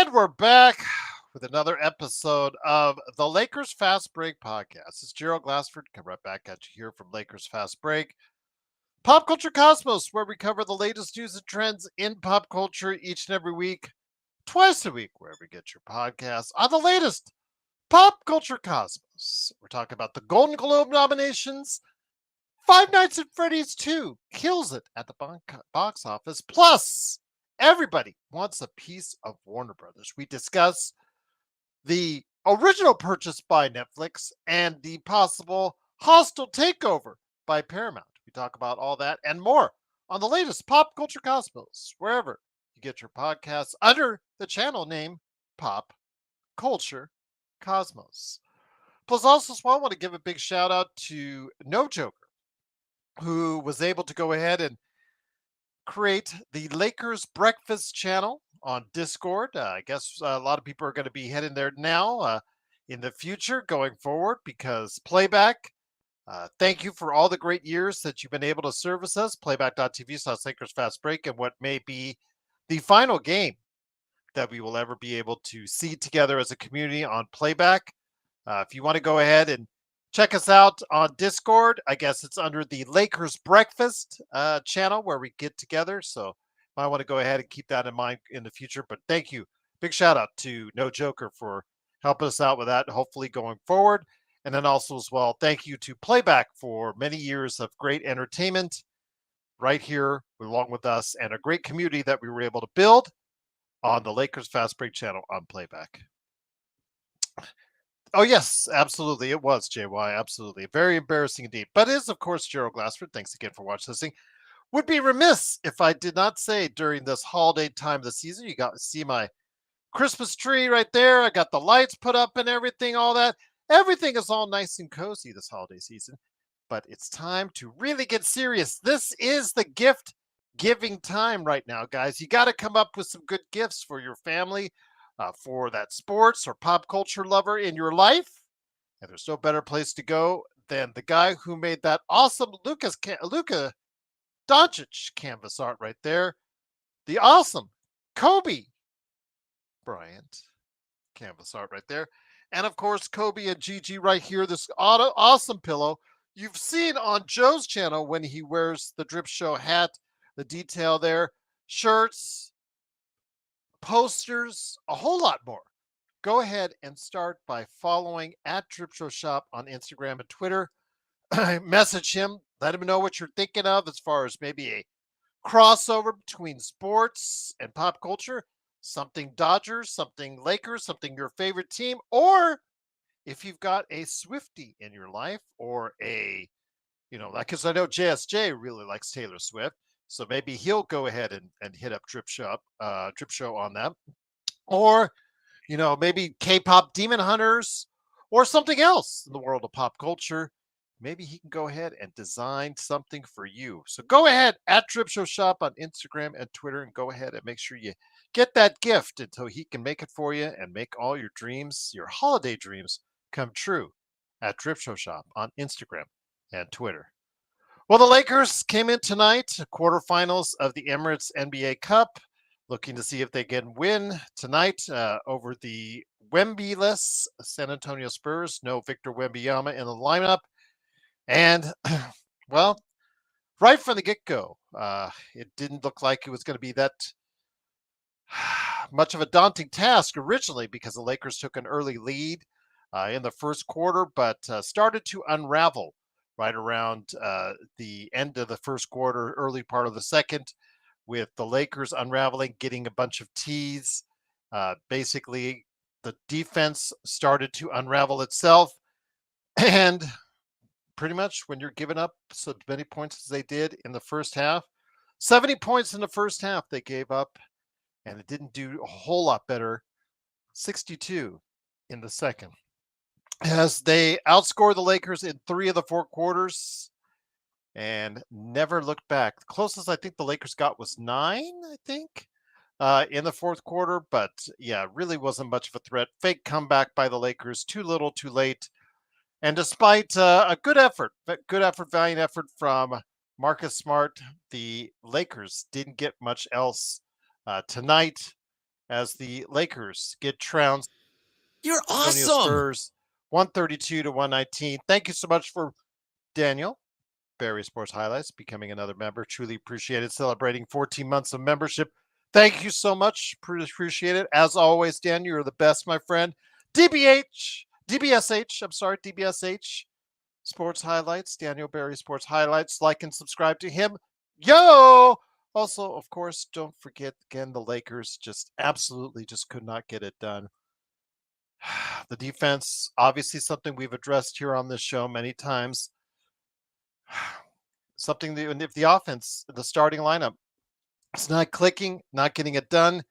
And we're back with another episode of the Lakers Fast Break podcast. It's Gerald Glassford. Come right back at you here from Lakers Fast Break. Pop Culture Cosmos, where we cover the latest news and trends in pop culture each and every week, twice a week, wherever you get your podcasts, on the latest Pop Culture Cosmos. We're talking about the Golden Globe nominations. Five Nights at Freddy's 2 kills it at the box office. Plus, everybody wants a piece of Warner Brothers. We discuss the original purchase by Netflix and the possible hostile takeover by Paramount. We talk about all that and more on the latest Pop Culture Cosmos, wherever you get your podcasts under the channel name Pop Culture Cosmos. Plus, also, I want to give a big shout out to No Joker, who was able to go ahead and create the Lakers Breakfast channel on Discord. I guess a lot of people are going to be heading there now in the future going forward because Playback, thank you for all the great years that you've been able to service us. Playback.tv/Lakers Fast Break, and what may be the final game that we will ever be able to see together as a community on Playback. If you want to go ahead and check us out on Discord, I guess it's under the Lakers Breakfast channel where we get together. So I want to go ahead and keep that in mind in the future. But thank you. Big shout out to No Joker for helping us out with that, hopefully going forward. And then also as well, thank you to Playback for many years of great entertainment right here along with us and a great community that we were able to build on the Lakers Fast Break channel on Playback. Oh, yes, absolutely. It was, JY. Absolutely. Very embarrassing indeed. But it is, of course, Gerald Glassford. Thanks again for watching this thing. Would be remiss if I did not say during this holiday time of the season, you got to see my Christmas tree right there. I got the lights put up and everything, all that. Everything is all nice and cozy this holiday season. But it's time to really get serious. This is the gift giving time right now, guys. You got to come up with some good gifts for your family, for that sports or pop culture lover in your life. And there's no better place to go than the guy who made that awesome Luka Doncic canvas art right there. The awesome Kobe Bryant canvas art right there. And of course, Kobe and Gigi right here. This awesome pillow you've seen on Joe's channel when he wears the Drip Show hat. The detail there, shirts, posters, a whole lot more. Go ahead and start by following at Drip Show Shop on Instagram and Twitter. Message him, let him know what you're thinking of as far as maybe a crossover between sports and pop culture, something Dodgers, something Lakers, something your favorite team, or if you've got a Swiftie in your life or like, because I know JSJ really likes Taylor Swift. So maybe he'll go ahead and hit up Drip Show on that. Or, maybe K-pop Demon Hunters or something else in the world of pop culture. Maybe he can go ahead and design something for you. So go ahead at Drip Show Shop on Instagram and Twitter and go ahead and make sure you get that gift until he can make it for you and make all your dreams, your holiday dreams, come true at Drip Show Shop on Instagram and Twitter. Well, the Lakers came in tonight, quarterfinals of the Emirates NBA Cup, looking to see if they can win tonight over the Wemby-less San Antonio Spurs. No Victor Wembanyama in the lineup. And, well, right from the get-go, it didn't look like it was going to be that much of a daunting task originally because the Lakers took an early lead in the first quarter, but started to unravel right around the end of the first quarter, early part of the second, with the Lakers unraveling, getting a bunch of tees. Basically, the defense started to unravel itself. And pretty much when you're giving up so many points as they did in the first half, 70 points in the first half they gave up, and it didn't do a whole lot better, 62 in the second, as they outscored the Lakers in 3 of the 4 quarters and never looked back. The closest I think the Lakers got was 9, I think, in the fourth quarter. But yeah, really wasn't much of a threat. Fake comeback by the Lakers, too little, too late. And despite a good effort, valiant effort from Marcus Smart, the Lakers didn't get much else tonight. as the Lakers get trounced. You're Antonio awesome. Spurs 132 to 119. Thank you so much for Daniel. Barry Sports Highlights, becoming another member. Truly appreciate it. Celebrating 14 months of membership. Thank you so much. Appreciate it. As always, Dan, you're the best, my friend. DBSH, I'm sorry, DBSH Sports Highlights, Daniel Barry Sports Highlights. Like and subscribe to him. Yo! Also, of course, don't forget, again, the Lakers just absolutely just could not get it done. The defense, obviously something we've addressed here on this show many times. Something that, and if the offense, the starting lineup, it's not clicking, not getting it done,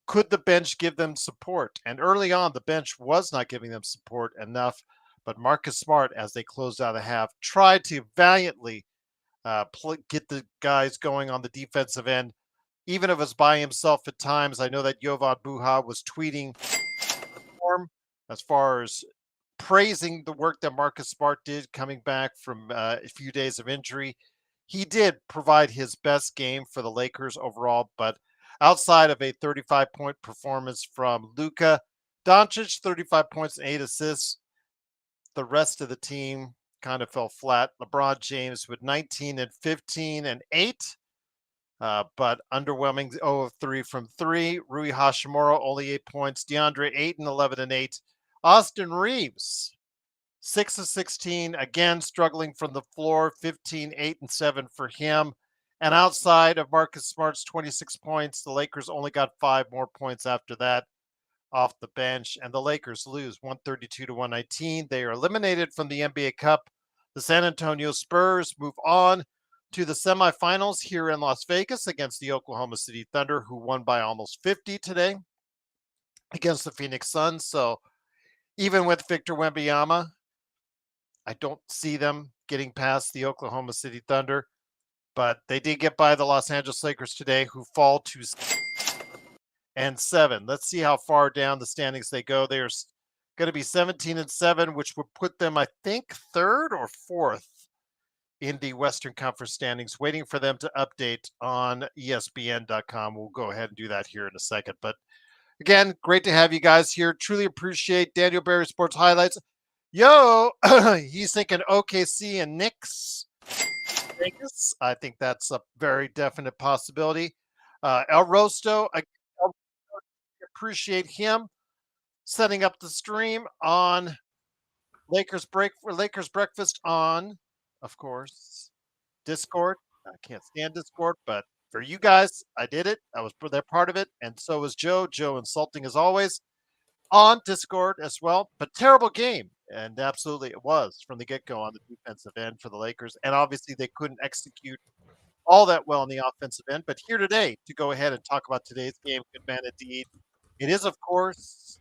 could the bench give them support? And early on, the bench was not giving them support enough. But Marcus Smart, as they closed out the half, tried to valiantly get the guys going on the defensive end, even if it was by himself at times. I know that Jovan Buha was tweeting as far as praising the work that Marcus Smart did coming back from a few days of injury. He did provide his best game for the Lakers overall, but outside of a 35-point performance from Luka Doncic, 35 points and 8 assists, the rest of the team kind of fell flat. LeBron James with 19 and 15 and 8, but underwhelming 0 of 3 from 3. Rui Hashimura only 8 points. DeAndre Ayton 11 and 8. Austin Reeves 6 of 16, again struggling from the floor, 15, 8 and 7 for him. And outside of Marcus Smart's 26 points, the Lakers only got 5 more points after that off the bench, and the Lakers lose 132 to 119. They are eliminated from the NBA Cup. The San Antonio Spurs move on to the semifinals here in Las Vegas against the Oklahoma City Thunder, who won by almost 50 today against the Phoenix Suns. So even with Victor Wembanyama, I don't see them getting past the Oklahoma City Thunder, but they did get by the Los Angeles Lakers today, who fall to 7. Let's see how far down the standings they go. They're going to be 17 and 7, which would put them, I think, third or fourth in the Western Conference standings. Waiting for them to update on ESPN.com. We'll go ahead and do that here in a second. But again, great to have you guys here. Truly appreciate Daniel Barry Sports Highlights. Yo, he's thinking OKC and Knicks. Vegas. I think that's a very definite possibility. El Rosto, I appreciate him setting up the stream on Lakers Breakfast on, of course, Discord. I can't stand Discord, but for you guys, I did it. I was there part of it, and so was Joe. Joe insulting as always on Discord as well. But terrible game, and absolutely it was from the get go on the defensive end for the Lakers, and obviously they couldn't execute all that well on the offensive end. But here today to go ahead and talk about today's game, good man indeed. It is, of course,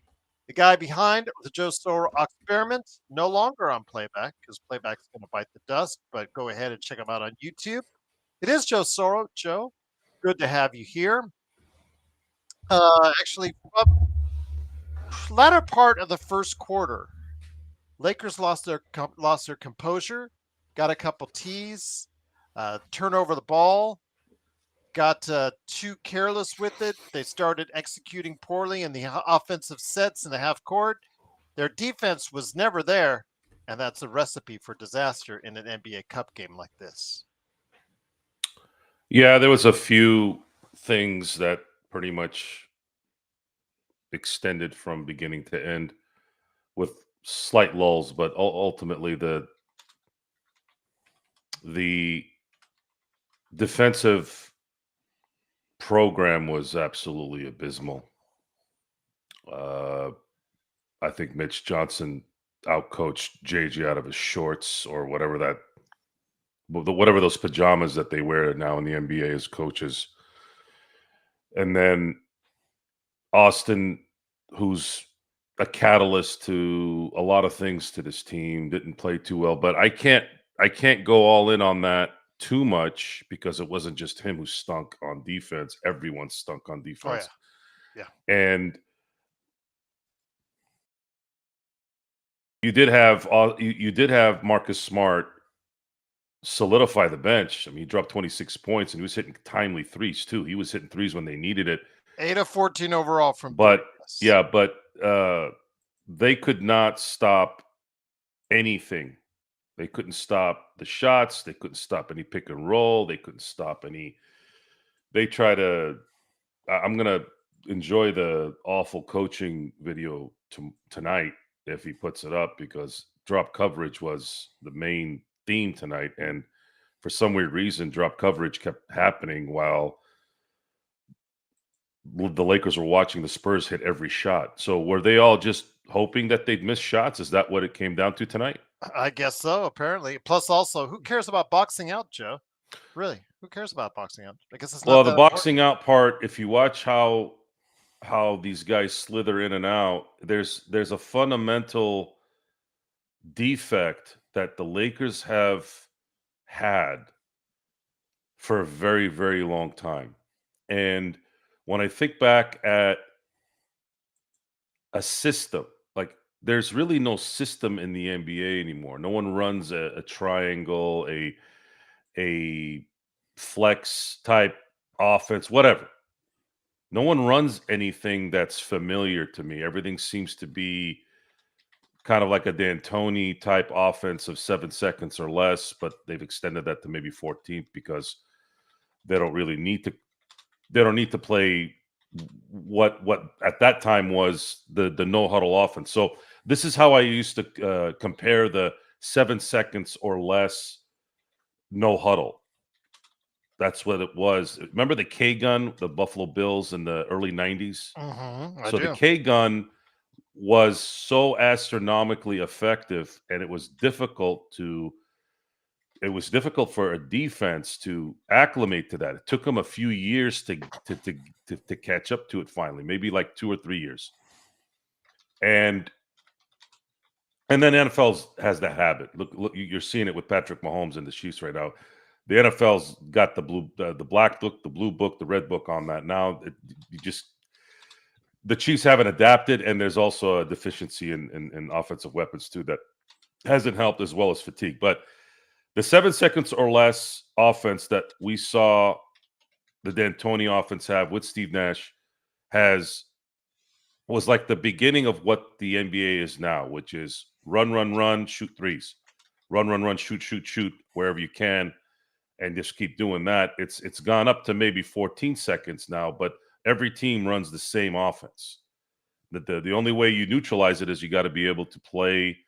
the guy behind the Joe Soro experiment, no longer on playback because playback's going to bite the dust. But go ahead and check him out on YouTube. It is Joe Soro. Joe, good to have you here. Actually, latter part of the first quarter, Lakers lost their composure, got a couple tees, turn over the ball, got too careless with it. They started executing poorly in the offensive sets in the half court. Their defense was never there, and that's a recipe for disaster in an NBA Cup game like this. Yeah, there was a few things that pretty much extended from beginning to end with slight lulls, but ultimately the defensive program was absolutely abysmal. I think Mitch Johnson outcoached JJ out of his shorts or whatever those pajamas that they wear now in the NBA as coaches. And then Austin, who's a catalyst to a lot of things to this team, didn't play too well. But I can't go all in on that too much because it wasn't just him who stunk on defense. Everyone stunk on defense. Oh, yeah. And you did have Marcus Smart solidify the bench. I mean, he dropped 26 points and he was hitting timely threes too. He was hitting threes when they needed it. 8 of 14 overall from three. But Yes. yeah, but they could not stop anything. They couldn't stop the shots. They couldn't stop any pick and roll. They couldn't stop any. They try to. I'm gonna enjoy the awful coaching video tonight if he puts it up, because drop coverage was the main theme tonight, and for some weird reason, drop coverage kept happening while the Lakers were watching the Spurs hit every shot. So were they all just hoping that they'd miss shots? Is that what it came down to tonight? I guess so, apparently. Plus, also, who cares about boxing out, Joe? Really? Who cares about boxing out? I guess it's not Well, the that important. boxing out part, if you watch how these guys slither in and out, there's a fundamental defect that the Lakers have had for a very, very long time. And when I think back at a system, like there's really no system in the NBA anymore. No one runs a triangle, a flex type offense, whatever. No one runs anything that's familiar to me. Everything seems to be kind of like a D'Antoni type offense of 7 seconds or less, but they've extended that to maybe 14th because they don't really need to. They don't need to play what at that time was the no huddle offense. So this is how I used to compare the 7 seconds or less no huddle. That's what it was. Remember the K gun, the Buffalo Bills in the early 90s? I So the do. K gun was so astronomically effective, and it was difficult for a defense to acclimate to that. It took them a few years to catch up to it finally, maybe like 2 or 3 years. And then NFL has that habit. Look, you're seeing it with Patrick Mahomes and the Chiefs right now. The NFL's got the black book, the blue book, the red book on that. Now you just the Chiefs haven't adapted, and there's also a deficiency in offensive weapons too that hasn't helped, as well as fatigue. But the 7 seconds or less offense that we saw the D'Antoni offense have with Steve Nash has was like the beginning of what the NBA is now, which is run, run, run, shoot threes, run, run, shoot, shoot, shoot wherever you can, and just keep doing that. It's gone up to maybe 14 seconds now, but every team runs the same offense. The only way you neutralize it is you got to be able to play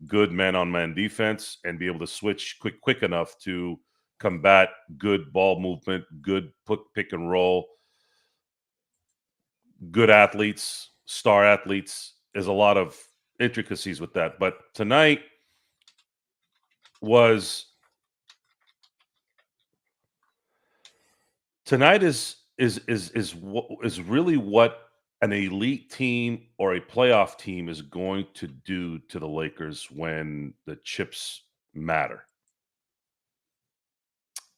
good man-on-man defense and be able to switch quick enough to combat good ball movement, good pick and roll, good athletes, star athletes. There's a lot of intricacies with that. But was tonight is really what an elite team or a playoff team is going to do to the Lakers when the chips matter.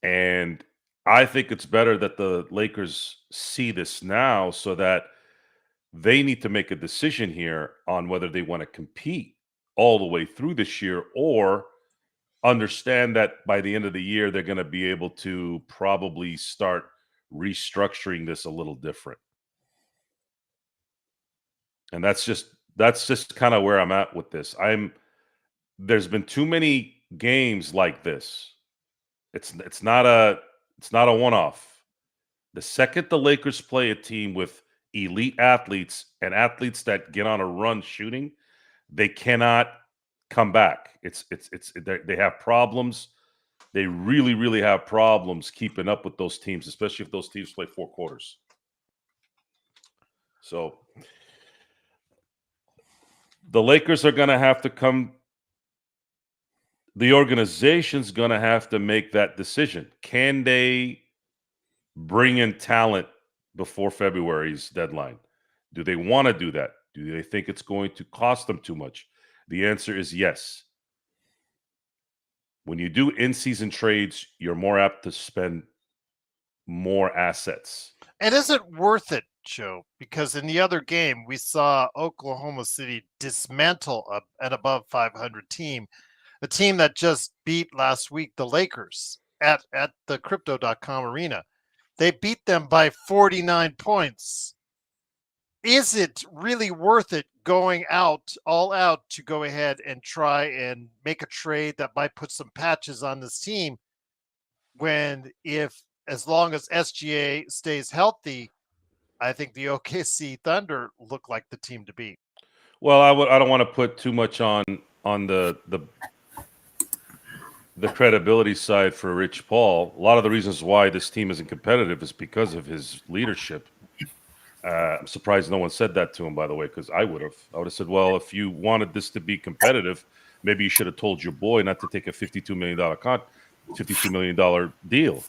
And I think it's better that the Lakers see this now so that they need to make a decision here on whether they want to compete all the way through this year, or understand that by the end of the year, they're going to be able to probably start restructuring this a little different. And that's just kind of where I'm at with this. There's been too many games like this. It's not a one-off. The second the Lakers play a team with elite athletes and athletes that get on a run shooting, they cannot come back. They have problems. They really, really have problems keeping up with those teams, especially if those teams play 4 quarters. So the Lakers are going to have to come. The organization's going to have to make that decision. Can they bring in talent before February's deadline? Do they want to do that? Do they think it's going to cost them too much? The answer is yes. When you do in-season trades, you're more apt to spend more assets. And is it worth it, Joe? Because in the other game, we saw Oklahoma City dismantle an above 500 team, a team that just beat last week the Lakers at the Crypto.com arena. They beat them by 49 points. Is it really worth it going all out to go ahead and try and make a trade that might put some patches on this team when if as long as SGA stays healthy, I think the OKC Thunder look like the team to beat. Well, I don't want to put too much on the credibility side for Rich Paul. A lot of the reasons why this team isn't competitive is because of his leadership. I'm surprised no one said that to him, by the way, because I would have said, well, if you wanted this to be competitive, maybe you should have told your boy not to take a $52 million deal.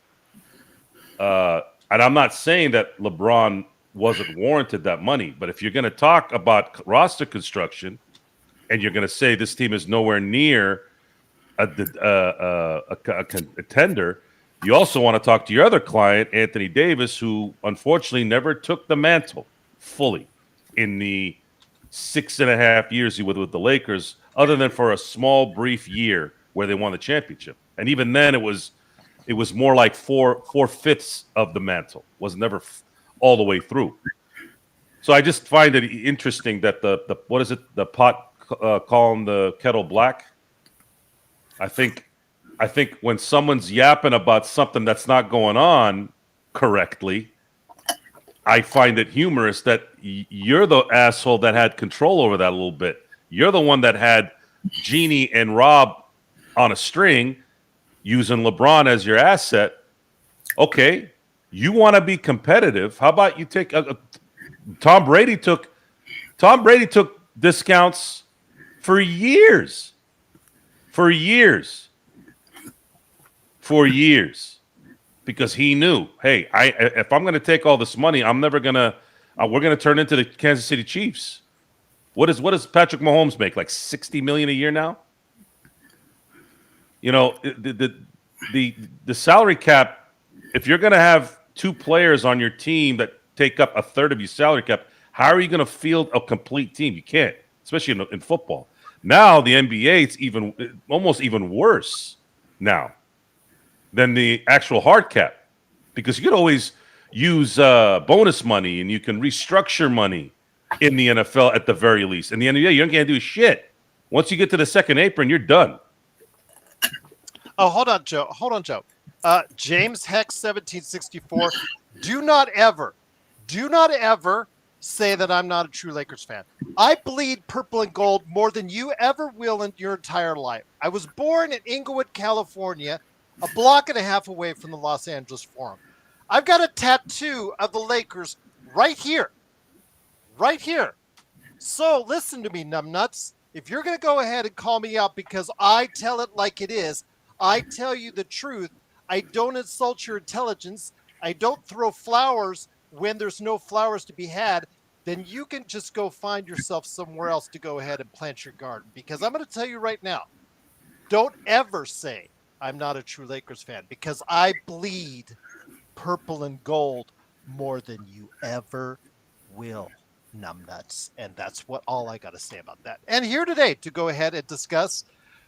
And I'm not saying that LeBron wasn't warranted that money, but if you're going to talk about roster construction and you're going to say this team is nowhere near a contender, you also want to talk to your other client, Anthony Davis, who unfortunately never took the mantle fully in the 6.5 years he was with the Lakers, other than for a small, brief year where they won the championship. And even then, it was more like four-fifths of the mantle. Was never all the way through. So I just find it interesting that the what is it? The pot calling the kettle black. I think when someone's yapping about something that's not going on correctly, I find it humorous that you're the asshole that had control over that a little bit. You're the one that had Jeannie and Rob on a string using LeBron as your asset. Okay, you want to be competitive. How about you take Tom Brady took discounts for years. Because he knew, hey, if I'm going to take all this money, I'm never going to we're going to turn into the Kansas City Chiefs. What does Patrick Mahomes make? Like $60 million a year now? You know, the salary cap, if you're going to have two players on your team that take up a third of your salary cap, how are you going to field a complete team? You can't, especially in football. Now the NBA, it's almost even worse now than the actual hard cap, because you could always use bonus money and you can restructure money in the NFL at the very least. In the NBA, you can't do shit. Once you get to the second apron, you're done. Oh, hold on, Joe. James Hex 1764. Do not ever say that I'm not a true Lakers fan. I bleed purple and gold more than you ever will in your entire life. I was born in Inglewood, California, a block and a half away from the Los Angeles Forum. I've got a tattoo of the Lakers right here. Right here. So listen to me, numbnuts. If you're going to go ahead and call me out because I tell it like it is, I tell you the truth. I don't insult your intelligence. I don't throw flowers when there's no flowers to be had. Then you can just go find yourself somewhere else to go ahead and plant your garden. Because I'm going to tell you right now, don't ever say I'm not a true Lakers fan, because I bleed purple and gold more than you ever will, numbnuts. And that's all I got to say about that. And here today to go ahead and discuss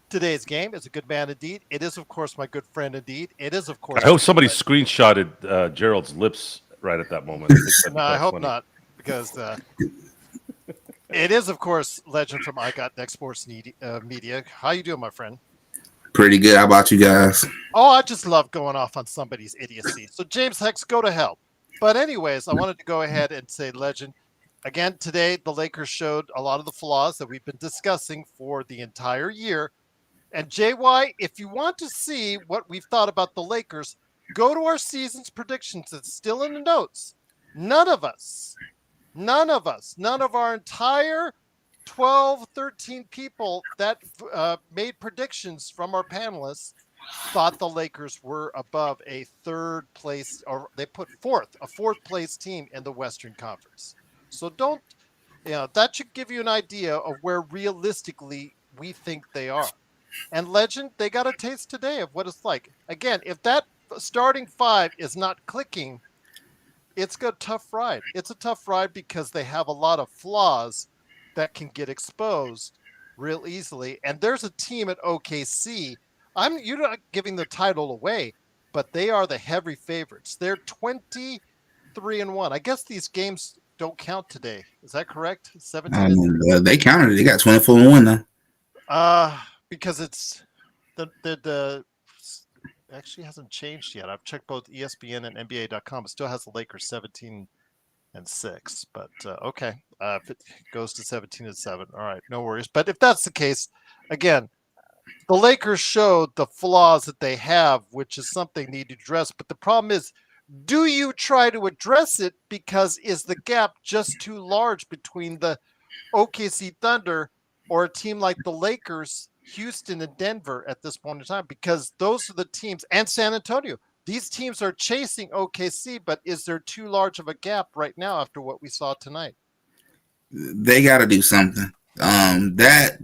today's game is a good man indeed. It is, of course, my good friend indeed. It is, of course. I hope somebody screenshotted Gerald's lips right at that moment. No, I hope not, because it is, of course, legend from I Got Next Sports Media. How you doing, my friend? Pretty good. How about you guys? Oh, I just love going off on somebody's idiocy. So, James Hex, go to hell. But anyways, I wanted to go ahead and say, legend, again, today the Lakers showed a lot of the flaws that we've been discussing for the entire year. And JY, if you want to see what we've thought about the Lakers, go to our season's predictions. It's still in the notes. None of our entire 12, 13 people that made predictions from our panelists thought the Lakers were above a third place, or they put a fourth place team in the Western Conference. So that should give you an idea of where realistically we think they are. And legend, they got a taste today of what it's like. Again, if that starting five is not clicking, it's a tough ride. It's a tough ride because they have a lot of flaws that can get exposed real easily. And there's a team at OKC. You're not giving the title away, but they are the heavy favorites. They're 23-1. I guess these games don't count today. Is that correct? 17-3. They counted it. They got 24-1 now. Because it's the actually hasn't changed yet. I've checked both ESPN and NBA.com. It still has the Lakers 17-6, but okay. If it goes to 17-7, all right, no worries. But if that's the case, again, the Lakers showed the flaws that they have, which is something they need to address. But the problem is, do you try to address it because is the gap just too large between the OKC Thunder or a team like the Lakers, Houston, and Denver at this point in time? Because those are the teams, and San Antonio. These teams are chasing OKC, but is there too large of a gap right now after what we saw tonight? They got to do something. That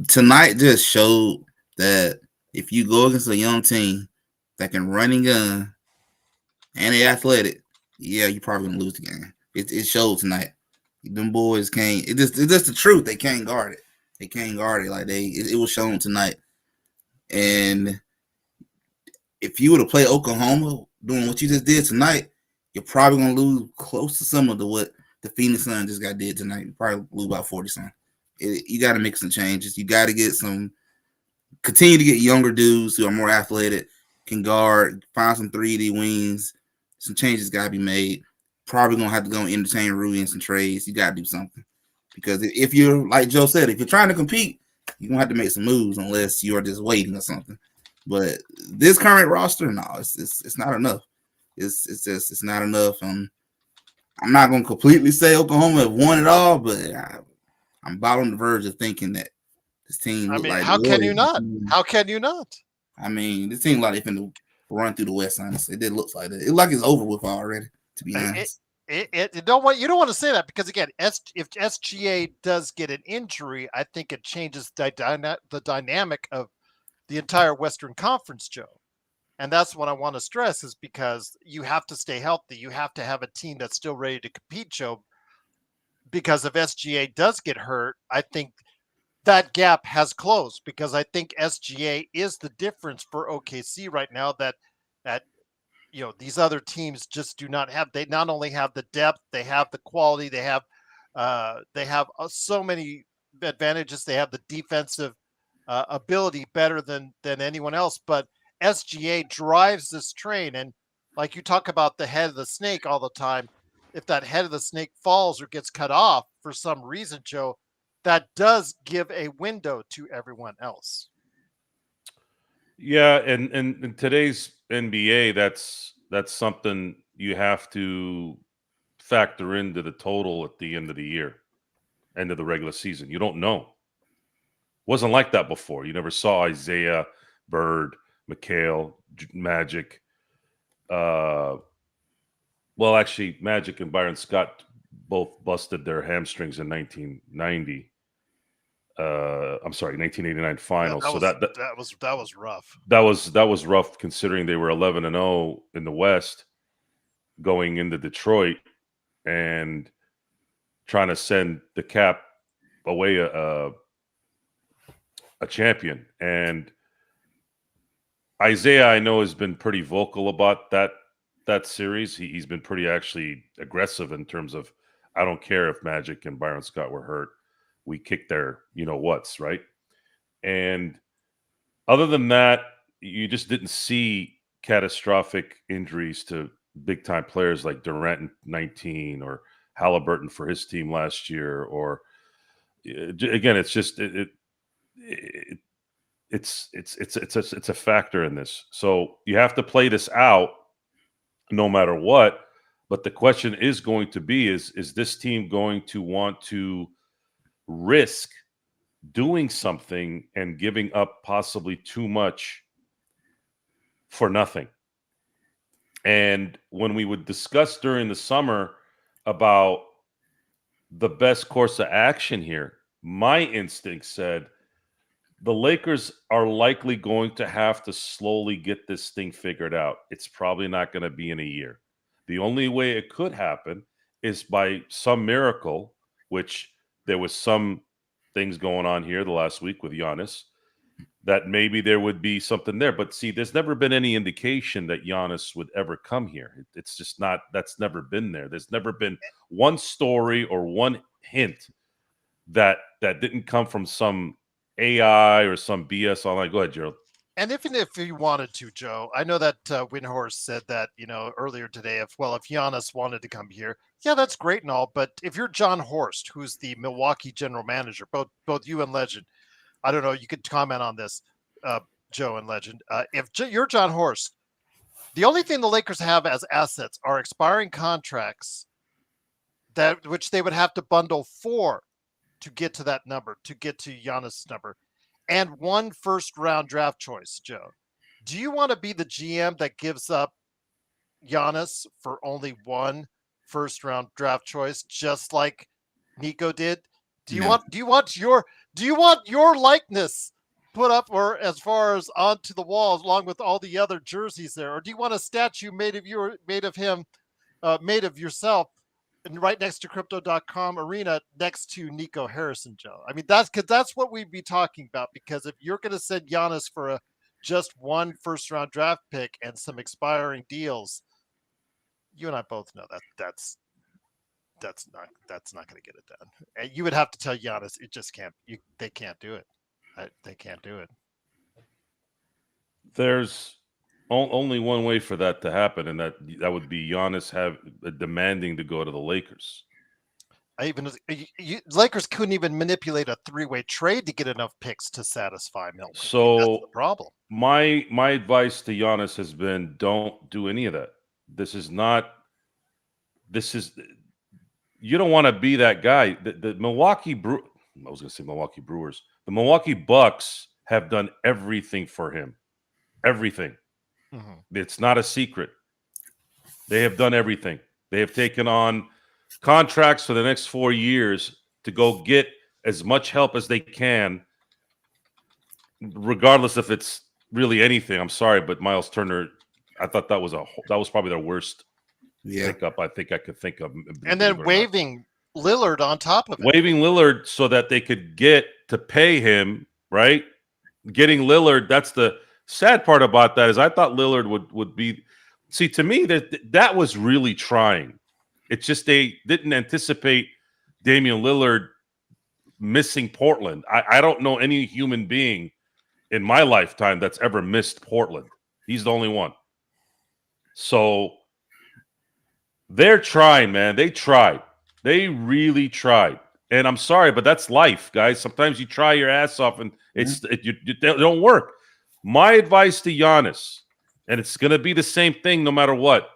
tonight just showed that if you go against a young team that can run and gun and they athletic, yeah, you're probably gonna lose the game. It showed tonight. Them boys can't. It's just the truth. They can't guard it. They can't guard it like it was shown tonight. And if you were to play Oklahoma doing what you just did tonight, you're probably gonna lose close to some of what the Phoenix Suns just got did tonight. You probably lose about 40 something. You got to make some changes. You got to continue to get younger dudes who are more athletic, can guard, find some 3D wings. Some changes got to be made. Probably going to have to go entertain Rui and some trades. You got to do something. Because if you're, like Joe said, if you're trying to compete, you're going to have to make some moves unless you're just waiting or something. But this current roster, no, it's not enough. It's not enough. I'm not going to completely say Oklahoma have won it all, but I'm about on the verge of thinking that this team. I mean, how can you not? How can you not? I mean, this team like they finna run through the West. Honestly, it did look like that. It like it's over with already. To be honest, you don't want to say that because again, if SGA does get an injury, I think it changes the dynamic of the entire Western Conference, Joe. And that's what I want to stress is because you have to stay healthy. You have to have a team that's still ready to compete, Joe. Because if SGA does get hurt, I think that gap has closed because I think SGA is the difference for OKC right now that these other teams just do not have. They not only have the depth, they have the quality, they have so many advantages. They have the defensive ability better than anyone else, but SGA drives this train. And like you talk about the head of the snake all the time, if that head of the snake falls or gets cut off for some reason, Joe, that does give a window to everyone else. Yeah, and in today's NBA, that's something you have to factor into the total at the end of the year, end of the regular season. You don't know. Wasn't like that before. You never saw Isaiah, Bird, McHale, Magic. Well, actually, Magic and Byron Scott both busted their hamstrings in 1990. I'm sorry, 1989 finals. That was rough. That was rough considering they were 11-0 in the West going into Detroit and trying to send the Cap away a champion. And Isaiah, I know, has been pretty vocal about that series. He's been pretty actually aggressive in terms of, I don't care if Magic and Byron Scott were hurt. We kicked their whats, right? And other than that, you just didn't see catastrophic injuries to big time players like Durant in 19 or Halliburton for his team last year. Or again, it's just it's a factor in this. So you have to play this out no matter what. But the question is going to be: is this team going to want to risk doing something and giving up possibly too much for nothing? And when we would discuss during the summer about the best course of action here, my instinct said the Lakers are likely going to have to slowly get this thing figured out. It's probably not going to be in a year. The only way it could happen is by some miracle, which there was some things going on here the last week with Giannis, that maybe there would be something there. But see, there's never been any indication that Giannis would ever come here. It's just not, that's never been there. There's never been one story or one hint that didn't come from some AI or some BS online. Go ahead, Gerald. And even if you wanted to, Joe, I know that Windhorst said that, earlier today, if Giannis wanted to come here, yeah, that's great and all. But if you're John Horst, who's the Milwaukee general manager, both you and Legend, I don't know, you could comment on this, Joe and Legend. If you're John Horst, the only thing the Lakers have as assets are expiring contracts that which they would have to bundle for to get to that number, to get to Giannis' number, and one first round draft choice, Joe. Do you want to be the GM that gives up Giannis for only one first round draft choice, just like Nico did? Do you No. want your likeness put up or as far as onto the walls along with all the other jerseys there, or do you want a statue made of yourself, and right next to crypto.com arena next to Nico Harrison, Joe? I mean, that's what we'd be talking about, because if you're going to send Giannis for just one first round draft pick and some expiring deals, you and I both know that's not going to get it done. And you would have to tell Giannis it just can't. They can't do it. They can't do it. There's only one way for that to happen, and that would be Giannis demanding to go to the Lakers. Lakers couldn't even manipulate a three-way trade to get enough picks to satisfy Milton. So that's the problem. My advice to Giannis has been, don't do any of that. You don't want to be that guy. The I was going to say Milwaukee Brewers. The Milwaukee Bucks have done everything for him. Everything. Mm-hmm. It's not a secret. They have done everything. They have taken on contracts for the next 4 years to go get as much help as they can, regardless if it's really anything. I'm sorry, but Miles Turner, I thought that was probably their worst pickup I think I could think of. And then waiving Lillard on top of it. Waiving Lillard so that they could get to pay him, right? Getting Lillard, that's the sad part about that, is I thought Lillard would be. See, to me, that was really trying. It's just they didn't anticipate Damian Lillard missing Portland. I don't know any human being in my lifetime that's ever missed Portland. He's the only one. So they're trying, man. They tried. They really tried. And I'm sorry, but that's life, guys. Sometimes you try your ass off and it don't work. My advice to Giannis, and it's going to be the same thing no matter what,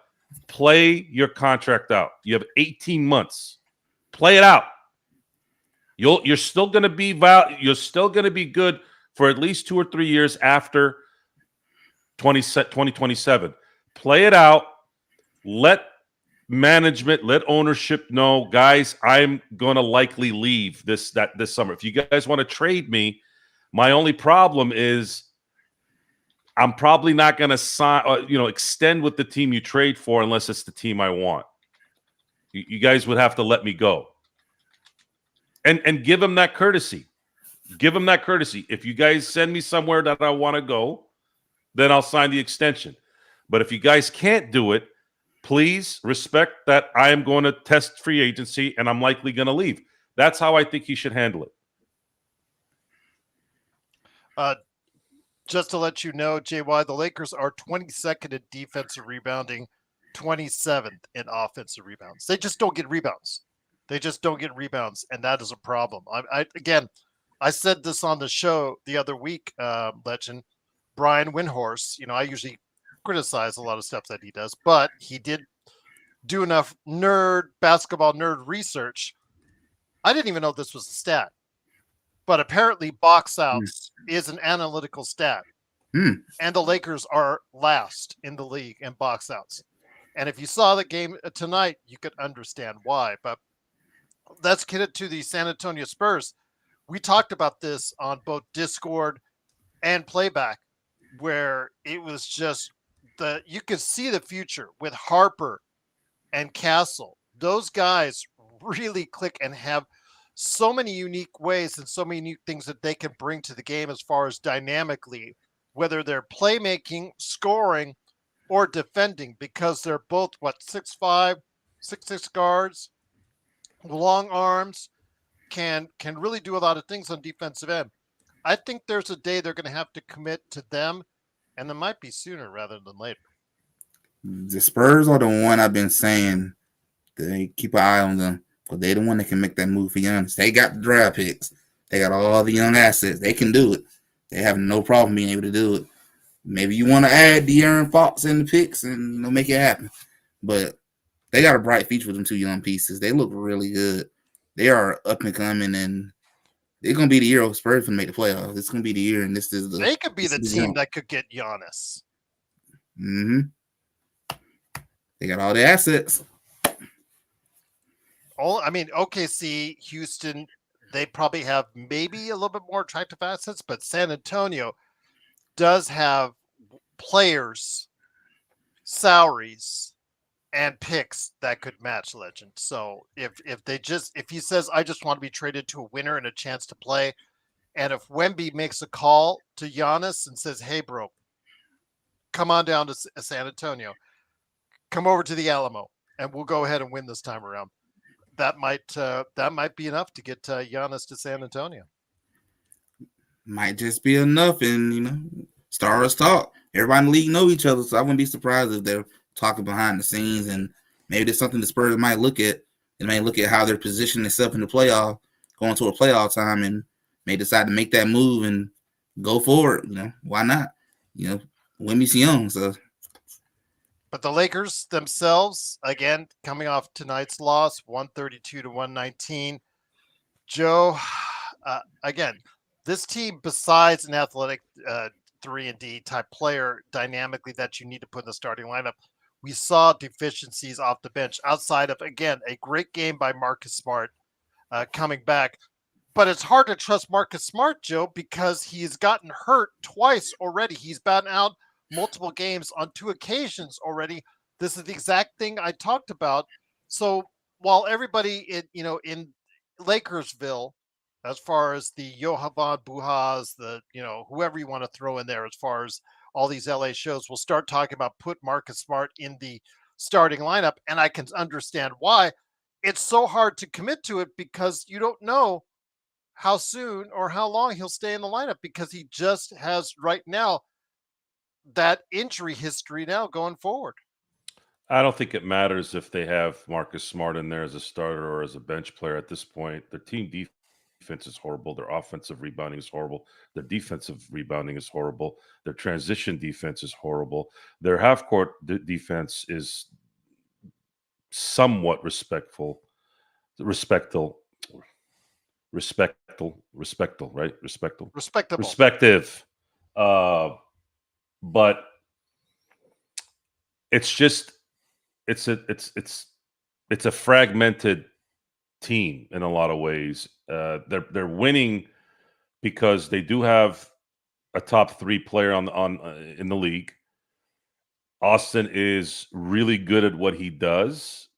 play your contract out. You have 18 months. Play it out. You're still going to be good for at least 2 or 3 years after 2027. Play it out. Let management, let ownership know, guys, I'm going to likely leave this summer. If you guys want to trade me, my only problem is I'm probably not going to extend with the team you trade for unless it's the team I want. You guys would have to let me go. And give them that courtesy. Give them that courtesy. If you guys send me somewhere that I want to go, then I'll sign the extension. But if you guys can't do it, please respect that I am going to test free agency and I'm likely going to leave. That's how I think he should handle it. Just to let you know, JY, the Lakers are 22nd in defensive rebounding, 27th in offensive rebounds. They just don't get rebounds. And that is a problem. I said this on the show the other week, Legend. Brian Windhorst, I usually criticize a lot of stuff that he does, but he did do enough basketball nerd research. I didn't even know this was a stat, but apparently box outs is an analytical stat. And the Lakers are last in the league in box outs. And if you saw the game tonight, you could understand why. But let's get it to the San Antonio Spurs. We talked about this on both Discord and Playback, where it was just you could see the future with Harper and Castle. Those guys really click and have so many unique ways and so many unique things that they can bring to the game as far as dynamically, whether they're playmaking, scoring, or defending, because they're both what 6'5", 6'6" guards, long arms, can really do a lot of things on defensive end. I think there's a day they're going to have to commit to them, and it might be sooner rather than later. The Spurs are the one I've been saying they keep an eye on them, because they're the one that can make that move for Giannis. They got the draft picks. They got all the young assets. They can do it. They have no problem being able to do it. Maybe you want to add De'Aaron Fox in the picks and make it happen. But they got a bright future with them two young pieces. They look really good. They are up and coming, and it's gonna be the year of Spurs to make the playoffs. It's gonna be the year, and this is the. They could be the team that could get Giannis. Mm-hmm. They got all the assets. I mean, OKC, Houston, they probably have maybe a little bit more attractive assets, but San Antonio does have players, salaries, and picks that could match Legend. So if he says, I just want to be traded to a winner and a chance to play, and if Wemby makes a call to Giannis and says, hey bro, come on down to San Antonio, come over to the Alamo, and we'll go ahead and win this time around, that might be enough to get Giannis to San Antonio. Might just be enough, and stars talk. Everybody in the league know each other, so I wouldn't be surprised if they're talking behind the scenes, and maybe there's something the Spurs might look at. They may look at how they're positioning themselves in the playoff, going to a playoff time, and may decide to make that move and go forward. Why not? Wemby's young, so. But the Lakers themselves, again, coming off tonight's loss, 132-119. Joe, again, this team, besides an athletic 3-and-D type player dynamically that you need to put in the starting lineup, we saw deficiencies off the bench outside of, again, a great game by Marcus Smart coming back. But it's hard to trust Marcus Smart, Joe, because he's gotten hurt twice already. He's been out multiple games on 2 occasions already. This is the exact thing I talked about. So while everybody in Lakersville, as far as the Johan Buhas, the whoever you want to throw in there, as far as all these LA shows, will start talking about put Marcus Smart in the starting lineup, and I can understand why. It's so hard to commit to it because you don't know how soon or how long he'll stay in the lineup, because he just has right now that injury history now going forward. I don't think it matters if they have Marcus Smart in there as a starter or as a bench player at this point. Their team defense is horrible. Their offensive rebounding is horrible. Their defensive rebounding is horrible. Their transition defense is horrible. Their half-court defense is somewhat respectful, right? Respectful. Respectable. Respective. But it's just it's a fragmented team in a lot of ways. They're winning because they do have a top 3 player in the league. Austin is really good at what he does,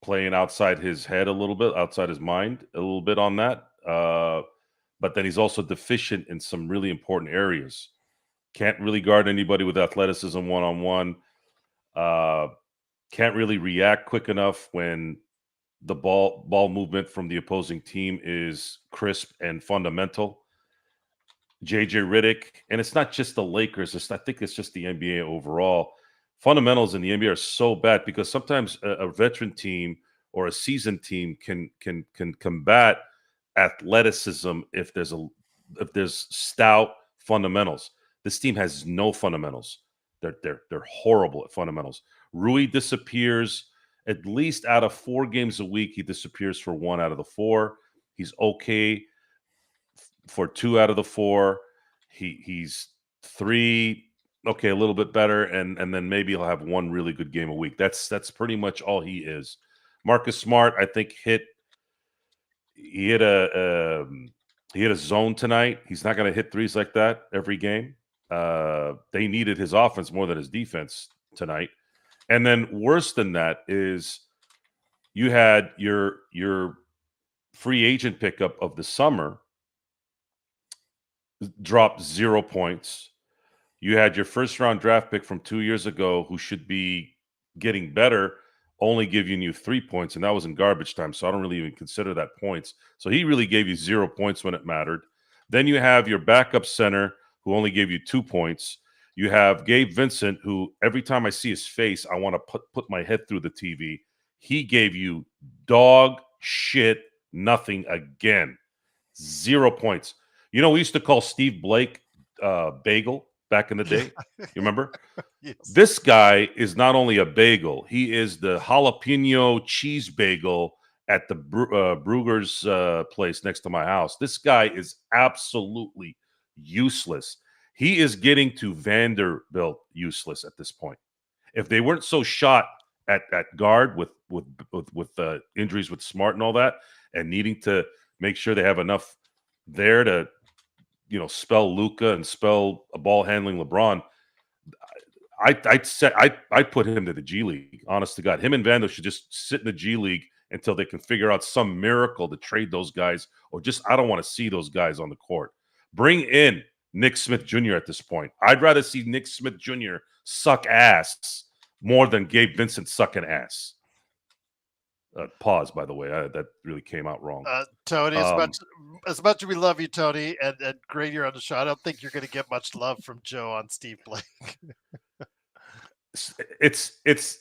playing outside his head a little bit, outside his mind a little bit on that. But then he's also deficient in some really important areas. Can't really guard anybody with athleticism one-on-one. Can't really react quick enough when the ball movement from the opposing team is crisp and fundamental. JJ Redick, and it's not just the Lakers. I think it's just the NBA overall. Fundamentals in the NBA are so bad because sometimes a veteran team or a seasoned team can combat athleticism if there's stout fundamentals. This team has no fundamentals. They're horrible at fundamentals. Rui disappears at least out of 4 games a week. He disappears for 1 out of the 4. He's okay for 2 out of the 4. He's 3, okay, a little bit better, and then maybe he'll have 1 really good game a week. That's pretty much all he is. Marcus Smart, I think, hit a zone tonight. He's not going to hit threes like that every game. They needed his offense more than his defense tonight. And then worse than that is you had your free agent pickup of the summer dropped 0 points. You had your first round draft pick from 2 years ago, who should be getting better, only giving you 3 points, and that was in garbage time. So I don't really even consider that points. So he really gave you 0 points when it mattered. Then you have your backup center, who only gave you 2 points. You have Gabe Vincent, who every time I see his face, I want to put my head through the TV. He gave you dog shit nothing again. 0 points. You know, we used to call Steve Blake Bagel back in the day. You remember? Yes. This guy is not only a bagel, he is the jalapeno cheese bagel at the Brugger's place next to my house. This guy is absolutely useless. He is getting to Vanderbilt useless at this point. If they weren't so shot at guard with injuries with Smart and all that, and needing to make sure they have enough there to, spell Luka and spell a ball handling LeBron, I'd put him to the G League. Honest to God, him and Vando should just sit in the G League until they can figure out some miracle to trade those guys, or just I don't want to see those guys on the court. Bring in Nick Smith Jr. at this point. I'd rather see Nick Smith Jr. suck ass more than Gabe Vincent sucking ass. Pause, by the way. That really came out wrong. Tony, as much as we love you, Tony, and great you're on the show, I don't think you're going to get much love from Joe on Steve Blake. It's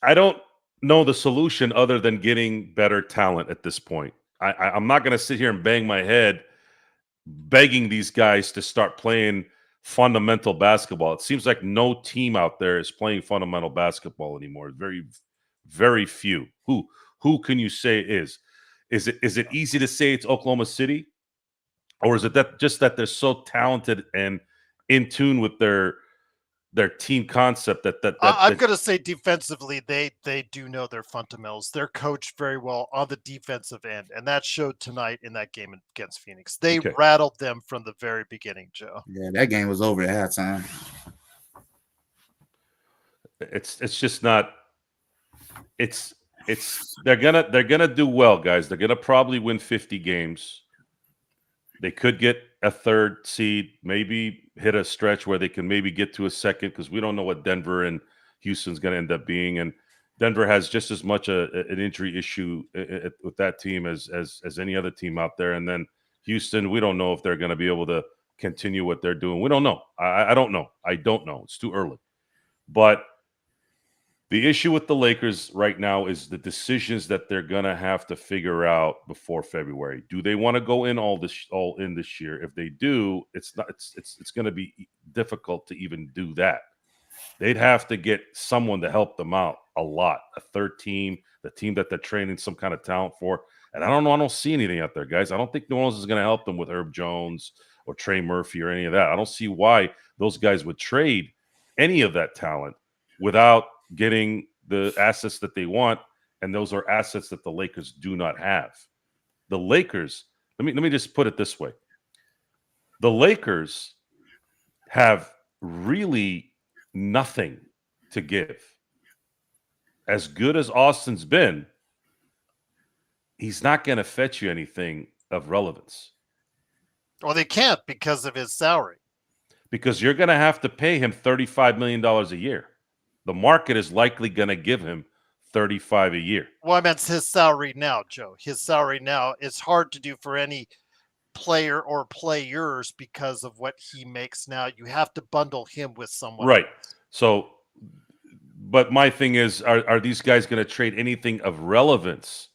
I don't know the solution other than getting better talent at this point. I'm not going to sit here and bang my head begging these guys to start playing fundamental basketball. It seems like no team out there is playing fundamental basketball anymore. Very, very few. Who can you say is? Is it easy to say it's Oklahoma City, or is it that they're so talented and in tune with their team concept I'm going to say defensively, they do know their fundamentals. They're coached very well on the defensive end, and that showed tonight in that game against Phoenix. They rattled them from the very beginning, Joe. Yeah, that game was over at halftime. It's just not. It's they're gonna do well, guys. They're gonna probably win 50 games. They could get a third seed, maybe hit a stretch where they can maybe get to a second, because we don't know what Denver and Houston's going to end up being. And Denver has just as much an injury issue with that team as any other team out there. And then Houston, we don't know if they're going to be able to continue what they're doing. We don't know. I don't know. I don't know. It's too early. But the issue with the Lakers right now is the decisions that they're going to have to figure out before February. Do they want to go in all in this year? If they do, it's going to be difficult to even do that. They'd have to get someone to help them out a lot. A third team, the team that they're training some kind of talent for. And I don't know. I don't see anything out there, guys. I don't think New Orleans is going to help them with Herb Jones or Trey Murphy or any of that. I don't see why those guys would trade any of that talent without getting the assets that they want, and those are assets that the Lakers do not have. The Lakers, let me just put it this way. The Lakers have really nothing to give. As good as Austin's been, he's not going to fetch you anything of relevance. Well, they can't because of his salary. Because you're going to have to pay him $35 million a year. The market is likely going to give him $35 a year. Well, I meant his salary now, Joe. His salary now is hard to do for any player or players because of what he makes now. You have to bundle him with someone. Right. So, but my thing is, are these guys going to trade anything of relevance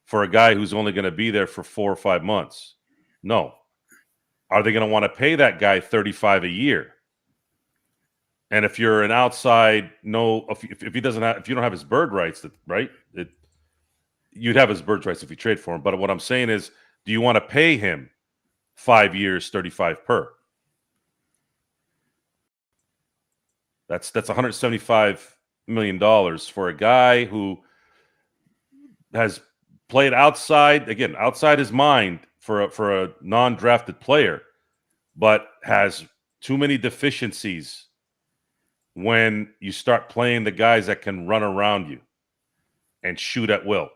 for a guy who's only going to be there for 4 or 5 months? No. Are they going to want to pay that guy $35 a year? And if you're an outside, if he doesn't have, if you don't have his bird rights, right? You'd have his bird rights if you trade for him. But what I'm saying is, do you want to pay him 5 years, 35 per? That's $175 million for a guy who has played outside his mind for a non-drafted player, but has too many deficiencies when you start playing the guys that can run around you and shoot at will.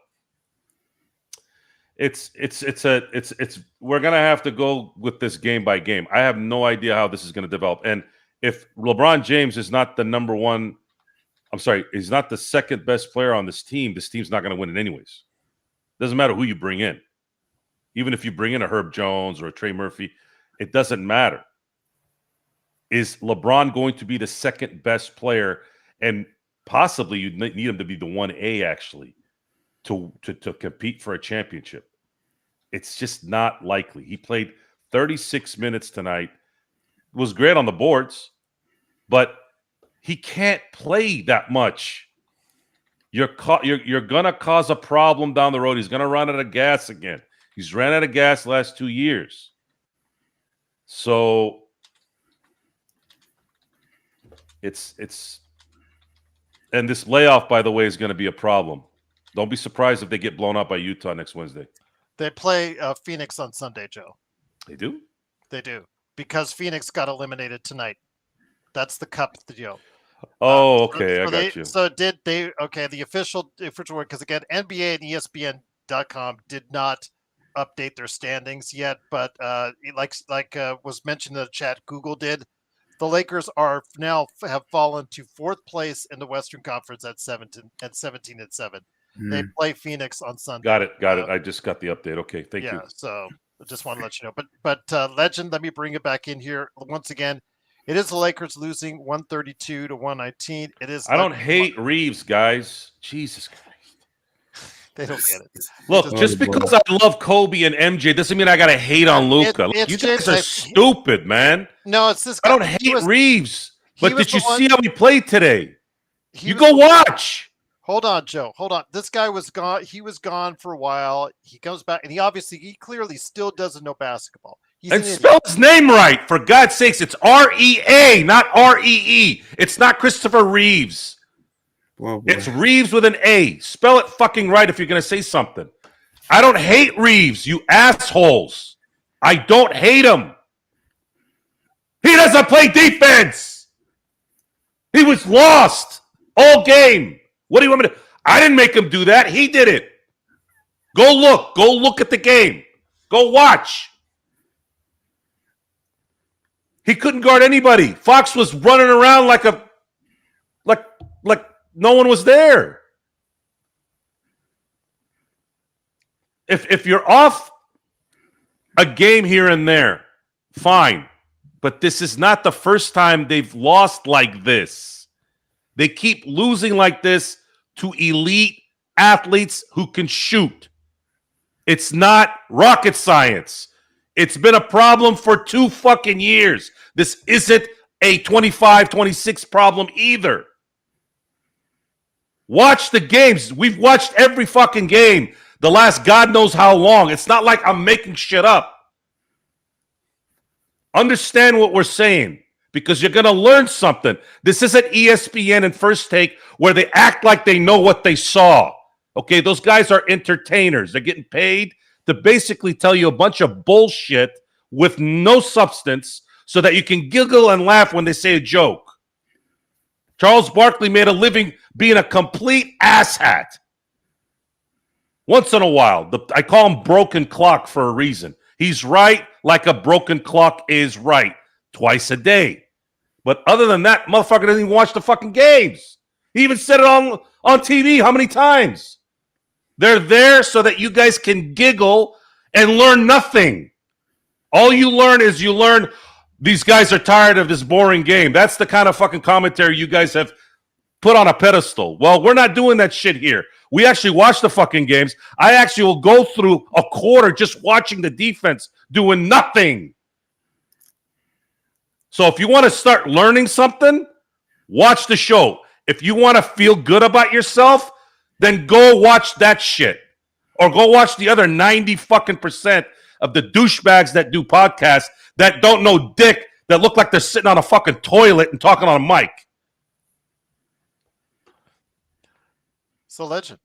we're gonna have to go with this game by game. I have no idea how this is gonna develop. And if LeBron James is not the number one, I'm sorry, he's not the second best player on this team's not gonna win it anyways. Doesn't matter who you bring in. Even if you bring in a Herb Jones or a Trey Murphy, it doesn't matter. Is LeBron going to be the second best player? And possibly you need him to be the 1A actually to compete for a championship. It's just not likely. He played 36 minutes tonight. Was great on the boards, but he can't play that much. You're gonna cause a problem down the road. He's gonna run out of gas again. He's ran out of gas the last 2 years. So it's and this layoff, by the way, is going to be a problem. Don't be surprised if they get blown out by Utah next Wednesday. They play Phoenix on Sunday, Joe. They do? They do. Because Phoenix got eliminated tonight. That's the cup deal. Oh, okay. I got you. So the official word, because again, NBA and ESPN.com did not update their standings yet, but like was mentioned in the chat, Google did. The Lakers have fallen to fourth place in the Western Conference at 17 and 7. They play Phoenix on Sunday. Got it. I just got the update. Okay, thank you. Yeah, so I just want to let you know. But Legend, let me bring it back in here once again. It is the Lakers losing 132 to 119. It is. I don't hate Reeves, guys. Jesus Christ. They don't get it. Look, just because I love Kobe and MJ doesn't mean I gotta hate on Luka. You guys are stupid, man. No, it's this guy. I don't hate Reeves, but did you see how he played today? You go watch. Hold on, Joe. Hold on. This guy was gone. He was gone for a while. He comes back, and he clearly still doesn't know basketball. And spell his name right, for God's sakes. It's R-E-A, not R-E-E. It's not Christopher Reeves. Whoa, it's Reeves with an A. Spell it fucking right if you're going to say something. I don't hate Reeves, you assholes. I don't hate him. He doesn't play defense. He was lost all game. What do you want me to? I didn't make him do that. He did it. Go look. Go look at the game. Go watch. He couldn't guard anybody. Fox was running around like no one was there. If you're off a game here and there, fine. But this is not the first time they've lost like this. They keep losing like this to elite athletes who can shoot. It's not rocket science. It's been a problem for 2 fucking years. This isn't a 25, 26 problem either. Watch the games. We've watched every fucking game the last God knows how long. It's not like I'm making shit up. Understand what we're saying because you're going to learn something. This isn't ESPN and First Take where they act like they know what they saw. Okay, those guys are entertainers. They're getting paid to basically tell you a bunch of bullshit with no substance so that you can giggle and laugh when they say a joke. Charles Barkley made a living being a complete asshat. Once in a while, I call him broken clock for a reason. He's right like a broken clock is right twice a day. But other than that, motherfucker doesn't even watch the fucking games. He even said it on TV how many times? They're there so that you guys can giggle and learn nothing. All you learn is these guys are tired of this boring game. That's the kind of fucking commentary you guys have put on a pedestal. Well, we're not doing that shit here. We actually watch the fucking games. I actually will go through a quarter just watching the defense doing nothing. So if you want to start learning something, watch the show. If you want to feel good about yourself, then go watch that shit. Or go watch the other 90 fucking percent of the douchebags that do podcasts that don't know dick, that look like they're sitting on a fucking toilet and talking on a mic. So, Legend.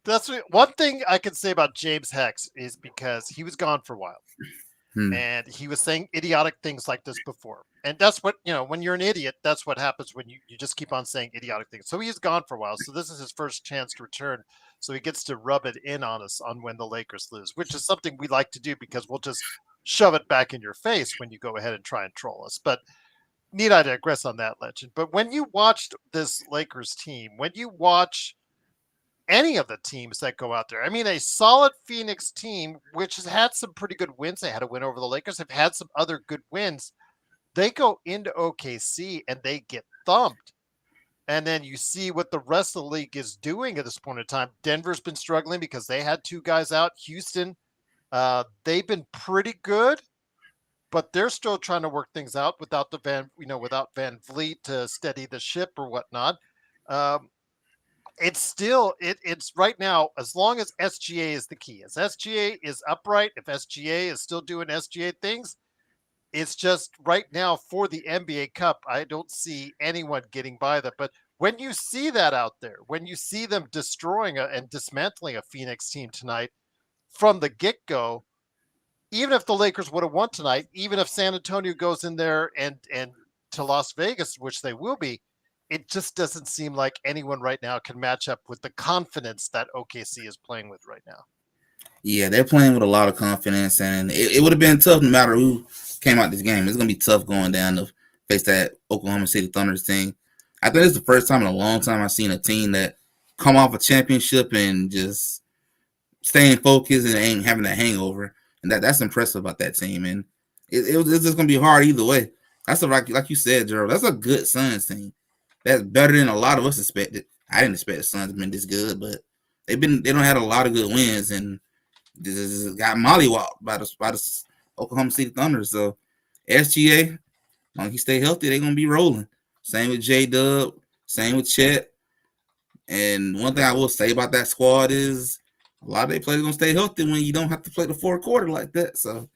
That's one thing I can say about James Hex is because he was gone for a while. And he was saying idiotic things like this before. And that's what, when you're an idiot, that's what happens when you just keep on saying idiotic things. So he's gone for a while. So this is his first chance to return. So he gets to rub it in on us on when the Lakers lose, which is something we like to do because we'll just shove it back in your face when you go ahead and try and troll us. But need I digress on that, Legend? But when you watched this Lakers team, when you watch any of the teams that go out there. I mean, a solid Phoenix team, which has had some pretty good wins. They had a win over the Lakers, have had some other good wins. They go into OKC and they get thumped. And then you see what the rest of the league is doing at this point in time. Denver's been struggling because they had two guys out. Houston, they've been pretty good, but they're still trying to work things out without without Van Vliet to steady the ship or whatnot. It's still it's right now, as long as SGA is the key. As SGA is upright, if SGA is still doing SGA things, it's just right now for the NBA Cup, I don't see anyone getting by that. But when you see that out there, when you see them destroying and dismantling a Phoenix team tonight from the get-go, even if the Lakers would have won tonight, even if San Antonio goes in there and to Las Vegas, which they will be, it just doesn't seem like anyone right now can match up with the confidence that OKC is playing with right now. Yeah, they're playing with a lot of confidence, and it would have been tough no matter who came out this game. It's going to be tough going down to face that Oklahoma City Thunder's team. I think it's the first time in a long time I've seen a team that come off a championship and just staying focused and ain't having that hangover. And that's impressive about that team. And it's just going to be hard either way. That's like you said, Gerald, that's a good Suns team. That's better than a lot of us expected. I didn't expect the Suns to be this good, but they don't have a lot of good wins and just got mollywopped by the Oklahoma City Thunder. So SGA, long as he stay healthy, they're gonna be rolling. Same with J-Dub, same with Chet. And one thing I will say about that squad is a lot of their players gonna stay healthy when you don't have to play the fourth quarter like that. So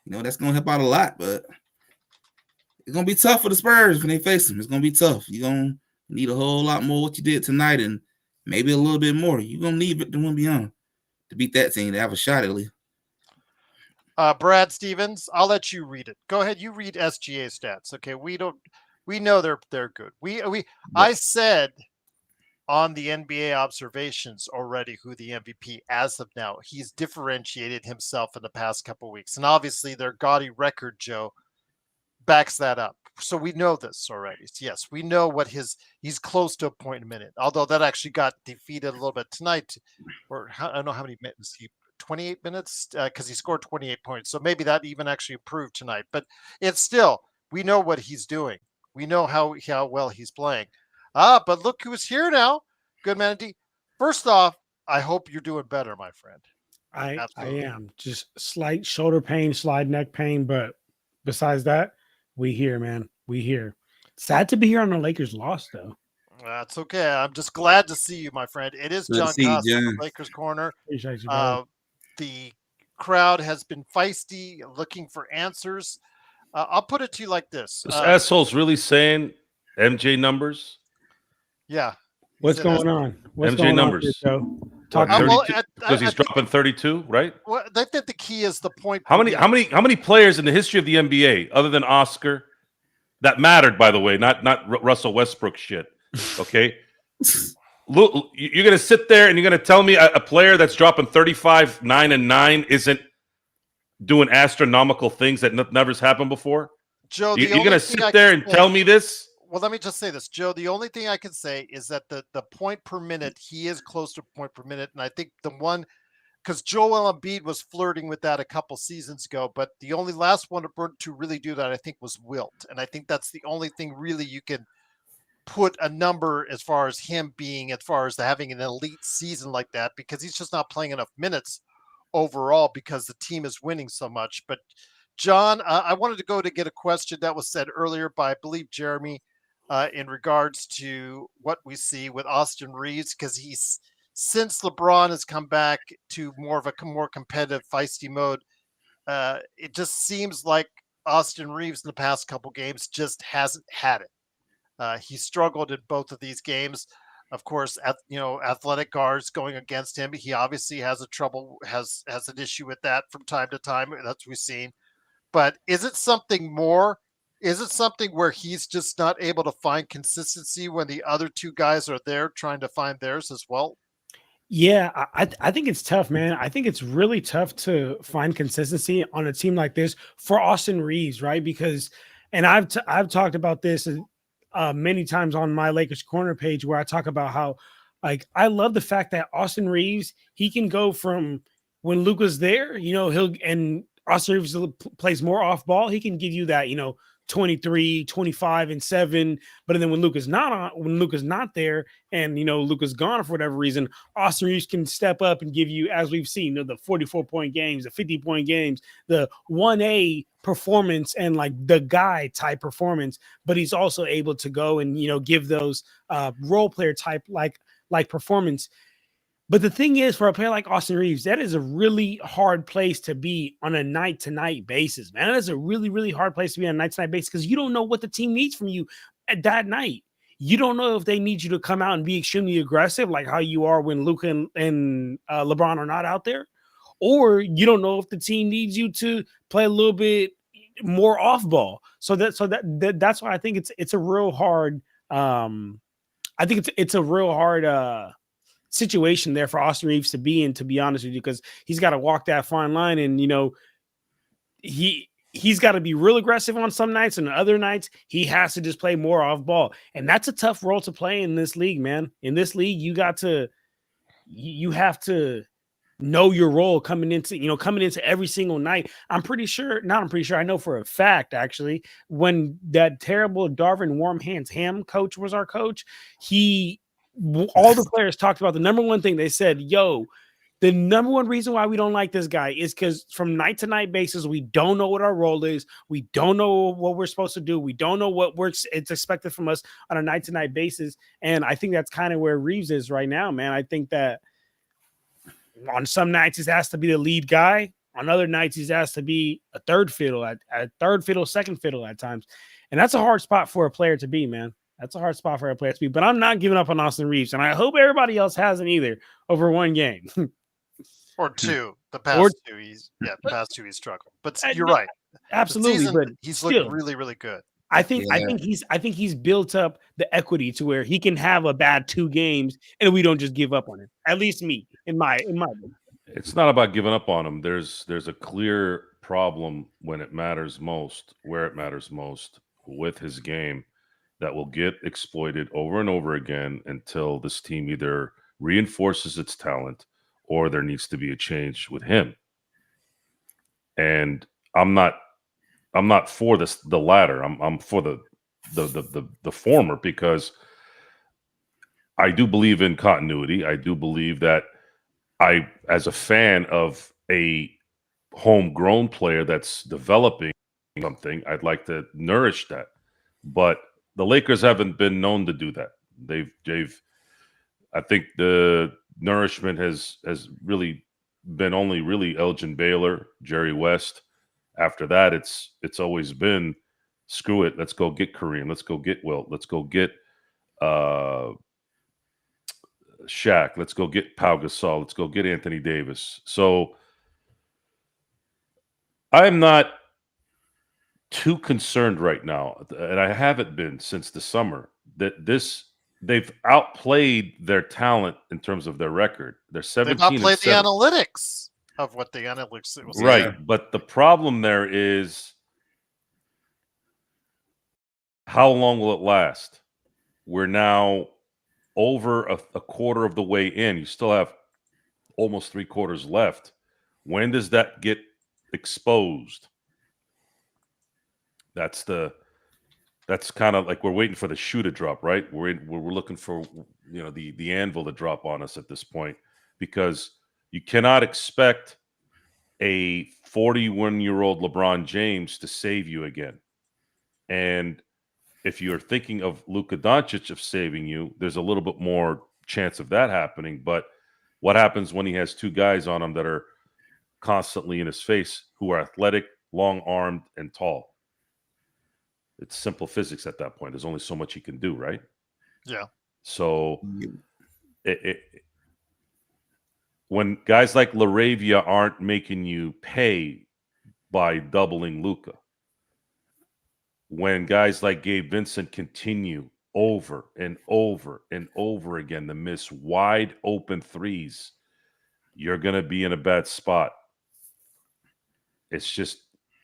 that's gonna help out a lot, but it's gonna be tough for the Spurs when they face them. It's gonna be tough. You're gonna need a whole lot more what you did tonight, and maybe a little bit more. You're gonna need Victor Wembanyama to beat that team to have a shot at least. Brad Stevens, I'll let you read it. Go ahead, you read SGA stats. Okay, we know they're good. I said on the NBA observations already who the MVP as of now. He's differentiated himself in the past couple of weeks, and obviously their gaudy record, Joe, backs that up. So we know this already. Yes, we know he's close to a point a minute. Although that actually got defeated a little bit tonight, or I don't know how many minutes 28 minutes because he scored 28 points. So maybe that even actually improved tonight. But it's still, we know what he's doing. We know how well he's playing. But look who's here now. Good Mandy. First off, I hope you're doing better, my friend. I am. Just slight shoulder pain, slide neck pain, but besides that, we here, man. We here. Sad to be here on the Lakers loss, though. That's okay. I'm just glad to see you, my friend. It is John Costa from Lakers Corner. Appreciate you, the crowd has been feisty, looking for answers. I'll put it to you like this. This asshole's really saying MJ numbers? Yeah. What's going on? What's MJ going numbers. On here, because he's dropping 32, right? Well, I think the key is the point. How many players in the history of the NBA, other than Oscar, that mattered, by the way, not Russell Westbrook shit. Okay. Look, you're gonna sit there and you're gonna tell me a player that's dropping 35, 9, and 9 isn't doing astronomical things that never's happened before? Joe, you're gonna sit there and tell me this? Well, let me just say this, Joe. The only thing I can say is that the point per minute, he is close to point per minute, and I think the one, because Joel Embiid was flirting with that a couple seasons ago, but the only last one to really do that, I think, was Wilt, and I think that's the only thing really you can put a number as far as him being, as far as having an elite season like that, because he's just not playing enough minutes overall because the team is winning so much. But John, I wanted to go to get a question that was said earlier by, I believe, Jeremy, in regards to what we see with Austin Reeves, because he's, since LeBron has come back to more of a more competitive, feisty mode, it just seems like Austin Reeves in the past couple games just hasn't had it. He struggled in both of these games. Of course, athletic guards going against him. He obviously has an issue with that from time to time. That's what we've seen. but is it something more? Is it something where he's just not able to find consistency when the other two guys are there trying to find theirs as well? Yeah, I think it's tough, man. I think it's really tough to find consistency on a team like this for Austin Reeves, right? Because, and I've talked about this many times on my Lakers Corner page, where I talk about how, like, I love the fact that Austin Reeves, he can go from when Luka's there, and Austin Reeves plays more off ball. He can give you that, 23, 25, and 7. But then when Luka's not there, and Luka's gone for whatever reason, Austin Reeves can step up and give you, as we've seen, the 44-point games, the 50-point games, the 1A performance, and like the guy type performance. But he's also able to go and give those role player type like performance. But the thing is, for a player like Austin Reeves, that is a really hard place to be on a night-to-night basis, man. That is a really, really hard place to be on a night-to-night basis, because you don't know what the team needs from you at that night. You don't know if they need you to come out and be extremely aggressive, like how you are when Luka and LeBron are not out there, or you don't know if the team needs you to play a little bit more off ball. That's why I think it's a real hard. I think it's a real hard situation there for Austin Reeves to be in, to be honest with you, because he's got to walk that fine line, and he's got to be real aggressive on some nights, and other nights he has to just play more off ball. And that's a tough role to play in this league, man. In this league, you have to know your role coming into every single night. I know for a fact, actually, when that terrible Darvin Warm Hands Ham coach was our coach, all the players talked about the number one thing. They said, the number one reason why we don't like this guy is because from night to night basis, we don't know what our role is. We don't know what we're supposed to do. We don't know what it's expected from us on a night to night basis. And I think that's kind of where Reeves is right now, man. I think that on some nights he's asked to be the lead guy. On other nights he's asked to be a third fiddle, second fiddle at times. And that's a hard spot for a player to be, man. That's a hard spot for a player to be, but I'm not giving up on Austin Reeves, and I hope everybody else hasn't either over one game. Or two. The past two he's struggled. But you're right. Absolutely, but he's looking really, really good. I think he's built up the equity to where he can have a bad 2 games and we don't just give up on him. At least me, in my opinion. It's not about giving up on him. There's a clear problem when it matters most, where it matters most with his game, that will get exploited over and over again until this team either reinforces its talent or there needs to be a change with him. And I'm not for the latter. I'm for the former, because I do believe in continuity. I do believe that as a fan of a homegrown player that's developing something, I'd like to nourish that. But the Lakers haven't been known to do that. I think the nourishment has really been only really Elgin Baylor, Jerry West. After that, it's always been, screw it, let's go get Kareem, let's go get Wilt, let's go get Shaq, let's go get Pau Gasol, let's go get Anthony Davis. So I'm not too concerned right now, and I haven't been since the summer, that they've outplayed their talent in terms of their record. They're 17. They've outplayed the analytics of what the analytics was. Right, but the problem there is, how long will it last? We're now over a quarter of the way in. You still have almost 3 quarters left. When does that get exposed? That's kind of like we're waiting for the shoe to drop, right? We're looking for the anvil to drop on us at this point, because you cannot expect a 41-year-old LeBron James to save you again. And if you're thinking of Luka Doncic of saving you, there's a little bit more chance of that happening. But what happens when he has 2 guys on him that are constantly in his face, who are athletic, long-armed, and tall? It's simple physics at that point. There's only so much he can do, right? Yeah. So when guys like LaRavia aren't making you pay by doubling Luka. When guys like Gabe Vincent continue over and over and over again to miss wide open threes, you're going to be in a bad spot. It's just,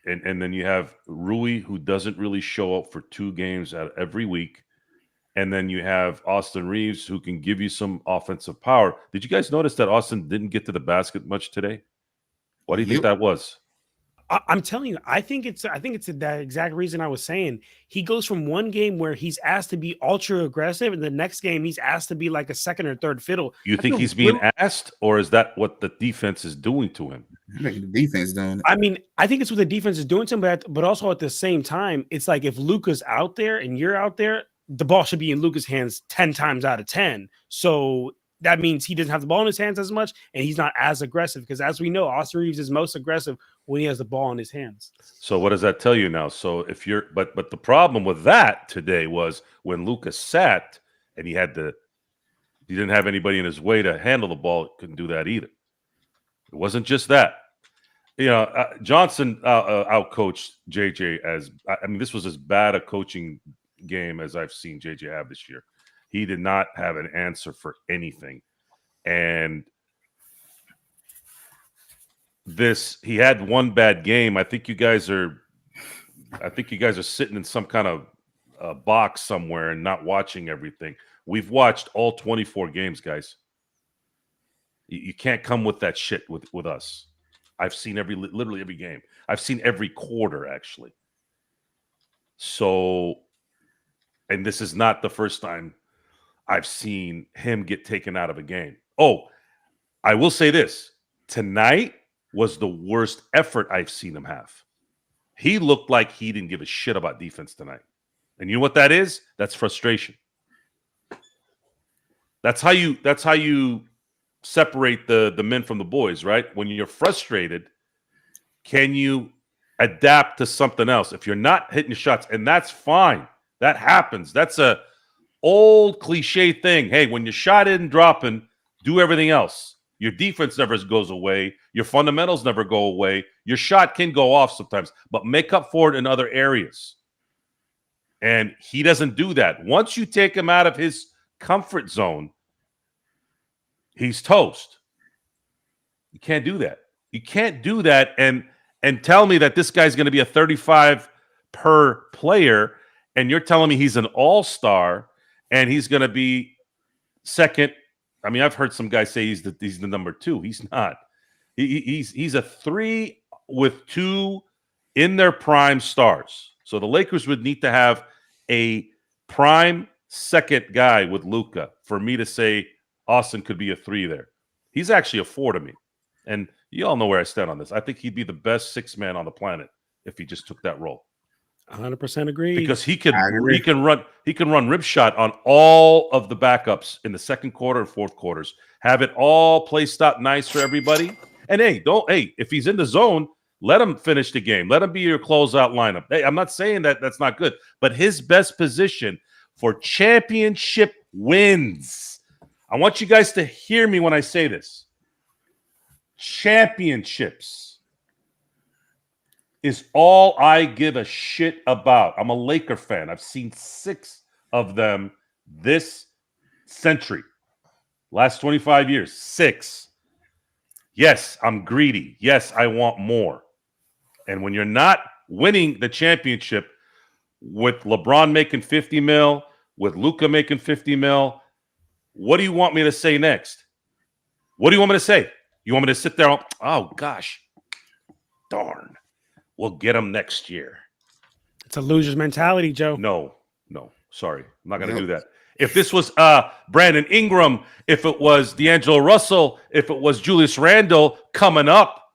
and then you have Rui, who doesn't really show up for 2 games out of every week. And then you have Austin Reeves, who can give you some offensive power. Did you guys notice that Austin didn't get to the basket much today? Why do you think that was? I'm telling you, I think it's that exact reason I was saying. He goes from one game where he's asked to be ultra aggressive, and the next game he's asked to be like a second or third fiddle. You think he's being asked, or is that what the defense is doing to him? I think the defense doing it. I mean, I think it's what the defense is doing to him, but also at the same time, it's like if Luka's out there and you're out there, the ball should be in Luka's hands 10 times out of 10. So that means he doesn't have the ball in his hands as much, and he's not as aggressive, because as we know, Austin Reeves is most aggressive when he has the ball in his hands. So what does that tell you now? So if you're, but the problem with that today was when Luka sat and he didn't have anybody in his way to handle the ball, couldn't do that either. It wasn't just that. You know, Johnson outcoached JJ I mean, this was as bad a coaching game as I've seen JJ have this year. He did not have an answer for anything. And he had one bad game. I think you guys are sitting in some kind of box somewhere and not watching everything. We've watched all 24 games, guys. You can't come with that shit with us. I've seen literally every game. I've seen every quarter, actually. So, and this is not the first time I've seen him get taken out of a game. Oh, I will say this. Tonight was the worst effort I've seen him have. He looked like he didn't give a shit about defense tonight. And you know what that is? That's frustration. That's how you separate the men from the boys, right? When you're frustrated, can you adapt to something else? If you're not hitting shots, and that's fine. That happens. That's a old cliche thing. Hey, when your shot isn't dropping, do everything else. Your defense never goes away. Your fundamentals never go away. Your shot can go off sometimes, but make up for it in other areas. And he doesn't do that. Once you take him out of his comfort zone, he's toast. You can't do that. You can't do that and tell me that this guy's going to be a 35 per player, and you're telling me he's an all-star and he's going to be second. I mean, I've heard some guys say he's the number 2. He's not. He's a 3 with 2 in their prime stars. So the Lakers would need to have a prime second guy with Luka for me to say Austin could be a 3 there. He's actually a 4 to me. And you all know where I stand on this. I think he'd be the best 6 man on the planet if he just took that role. 100% agree. Because he can run rib shot on all of the backups in the second quarter and fourth quarters. Have it all placed out nice for everybody. And if he's in the zone, let him finish the game. Let him be your closeout lineup. Hey, I'm not saying that that's not good, but his best position for championship wins. I want you guys to hear me when I say this. Championships is all I give a shit about. I'm a Laker fan. I've seen 6 of them this century. Last 25 years, 6. Yes, I'm greedy. Yes, I want more. And when you're not winning the championship with LeBron making 50 mil, with Luka making 50 mil, what do you want me to say next? What do you want me to say? You want me to sit there? Oh, gosh. Darn. We'll get him next year. It's a loser's mentality, Joe. No. Sorry. I'm not going to do that. If this was Brandon Ingram, if it was D'Angelo Russell, if it was Julius Randle coming up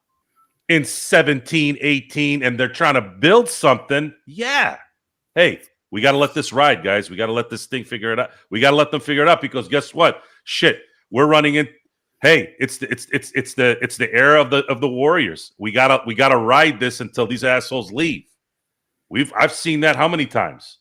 in 17, 18, and they're trying to build something, yeah. Hey, we got to let this ride, guys. We got to let this thing figure it out. We got to let them figure it out, because guess what? Shit, we're running in. Hey, it's the era of the Warriors. We gotta ride this until these assholes leave. I've seen that how many times?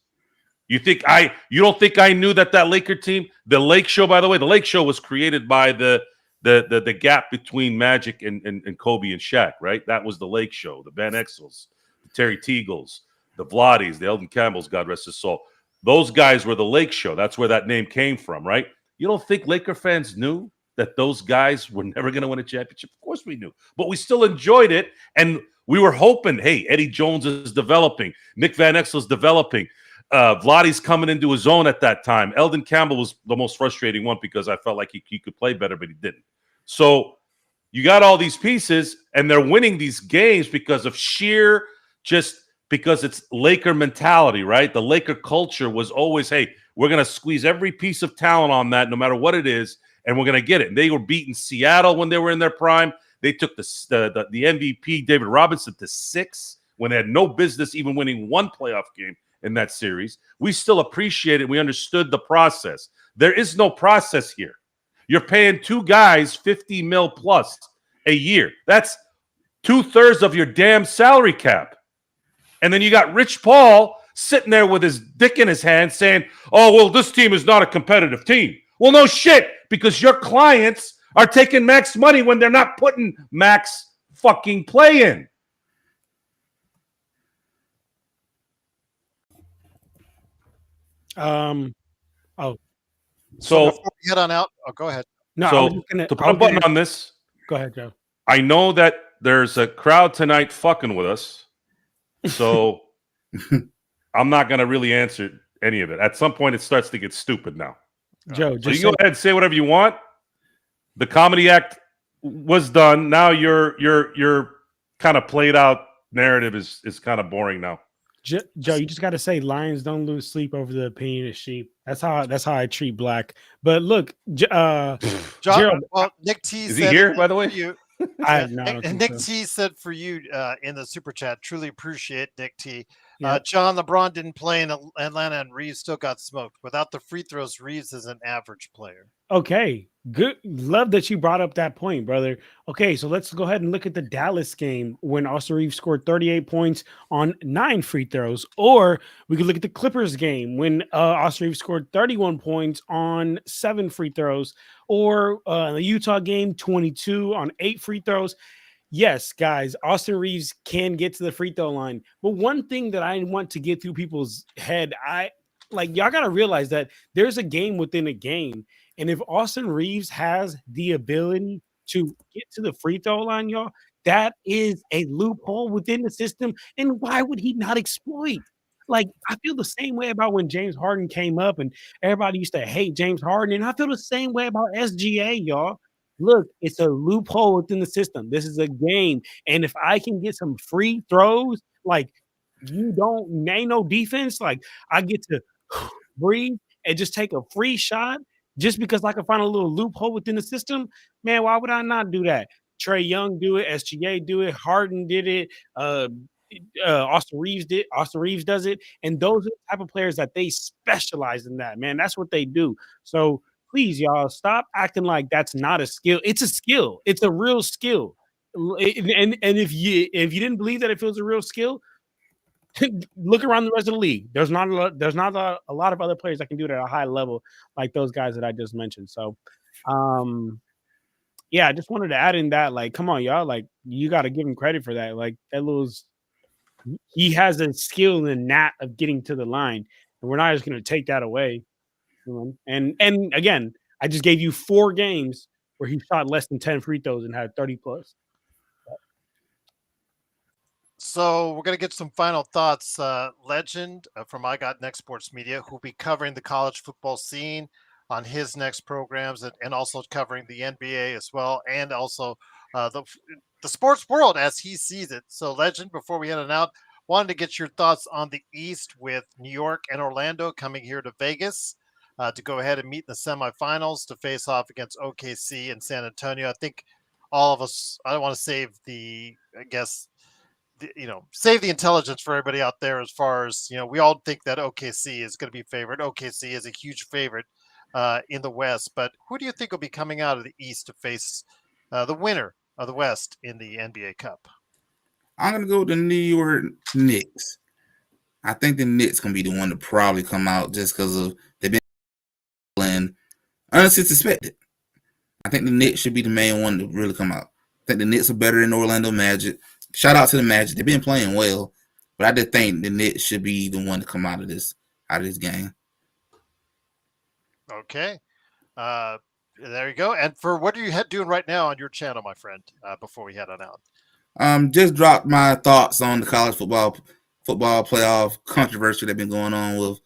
You don't think I knew that Laker team, the Lake Show, by the way, the Lake Show was created by the the gap between Magic and Kobe and Shaq, right? That was the Lake Show, the Van Exels, the Terry Teagles, the Vladdies, the Eldon Campbells, God rest his soul. Those guys were the Lake Show. That's where that name came from, right? You don't think Laker fans knew that those guys were never going to win a championship? Of course we knew. But we still enjoyed it, and we were hoping, hey, Eddie Jones is developing. Nick Van Exel is developing. Vladdy's coming into his own at that time. Eldon Campbell was the most frustrating one because I felt like he could play better, but he didn't. So you got all these pieces, and they're winning these games because of sheer just because it's Laker mentality, right? The Laker culture was always, hey, we're going to squeeze every piece of talent on that, no matter what it is, and we're going to get it. And they were beating Seattle when they were in their prime. They took the MVP, David Robinson, to 6 when they had no business even winning one playoff game in that series. We still appreciate it. We understood the process. There is no process here. You're paying 2 guys $50 million plus a year. That's 2/3 of your damn salary cap. And then you got Rich Paul sitting there with his dick in his hand saying, oh, well, this team is not a competitive team. Well, no shit, because your clients are taking max money when they're not putting max fucking play in. Oh, So before we head on out, go ahead. no, I So was just gonna, to put a button on this, go ahead, Joe. I know that there's a crowd tonight fucking with us. So I'm not going to really answer any of it. At some point, it starts to get stupid now. Joe, So just you go ahead and say whatever you want. The comedy act was done. Now your kind of played out narrative is kind of boring now. Joe, you just got to say lions don't lose sleep over the opinion of sheep. That's how I treat Black. But look, John, Gerald, well, Nick T Is said he here, by the way? you. I And don't Nick think so. T said for you in the super chat, truly appreciate Nick T. Yeah. John, LeBron didn't play in Atlanta, and Reeves still got smoked. Without the free throws, Reeves is an average player. Okay, good. Love that you brought up that point, brother. Okay, so let's go ahead and look at the Dallas game when Austin Reeves scored 38 points on 9 free throws, or we could look at the Clippers game when Austin Reeves scored 31 points on 7 free throws, or the Utah game 22 on 8 free throws. Yes, guys, Austin Reeves can get to the free throw line, but one thing that I want to get through people's head, y'all got to realize that there's a game within a game. And if Austin Reeves has the ability to get to the free throw line, y'all, that is a loophole within the system. And why would he not exploit? Like, I feel the same way about when James Harden came up and everybody used to hate James Harden. And I feel the same way about SGA, y'all. Look, it's a loophole within the system. This is a game. And if I can get some free throws, like, ain't no defense, like, I get to breathe and just take a free shot just because I can find a little loophole within the system, man, why would I not do that? Trey Young do it, SGA do it, Harden did it, Austin Reeves did. Austin Reeves does it, and those are the type of players that they specialize in that. Man, that's what they do. So please, y'all, stop acting like that's not a skill. It's a skill. It's a real skill. And if you didn't believe that it was a real skill, look around the rest of the league. There's not a lot of other players that can do it at a high level like those guys that I just mentioned. So, yeah, I just wanted to add in that, like, come on, y'all, like, you got to give him credit for that. Like, he has a skill in that of getting to the line, and we're not just going to take that away. And again, I just gave you 4 games where he shot less than 10 free throws and had 30 plus. So we're going to get some final thoughts. Legend from I Got Next Sports Media, who'll be covering the college football scene on his next programs and also covering the NBA as well, and also the sports world as he sees it. So, Legend, before we head on out, wanted to get your thoughts on the East with New York and Orlando coming here to Vegas to go ahead and meet in the semifinals to face off against OKC and San Antonio. I think all of us, I don't want to save save the intelligence for everybody out there as far as, we all think that OKC is going to be favored. OKC is a huge favorite in the West, but who do you think will be coming out of the East to face the winner of the West in the NBA Cup? I'm going to go with the New York Knicks. I think the Knicks going to be the one to probably come out just because of they've been playing unsuspected. I think the Knicks should be the main one to really come out. I think the Knicks are better than the Orlando Magic. Shout out to the Magic. They've been playing well, but I just think the Knicks should be the one to come out of this game. Okay. There you go. And for what are you doing right now on your channel, my friend, before we head on out? Just dropped my thoughts on the college football playoff controversy that's been going on with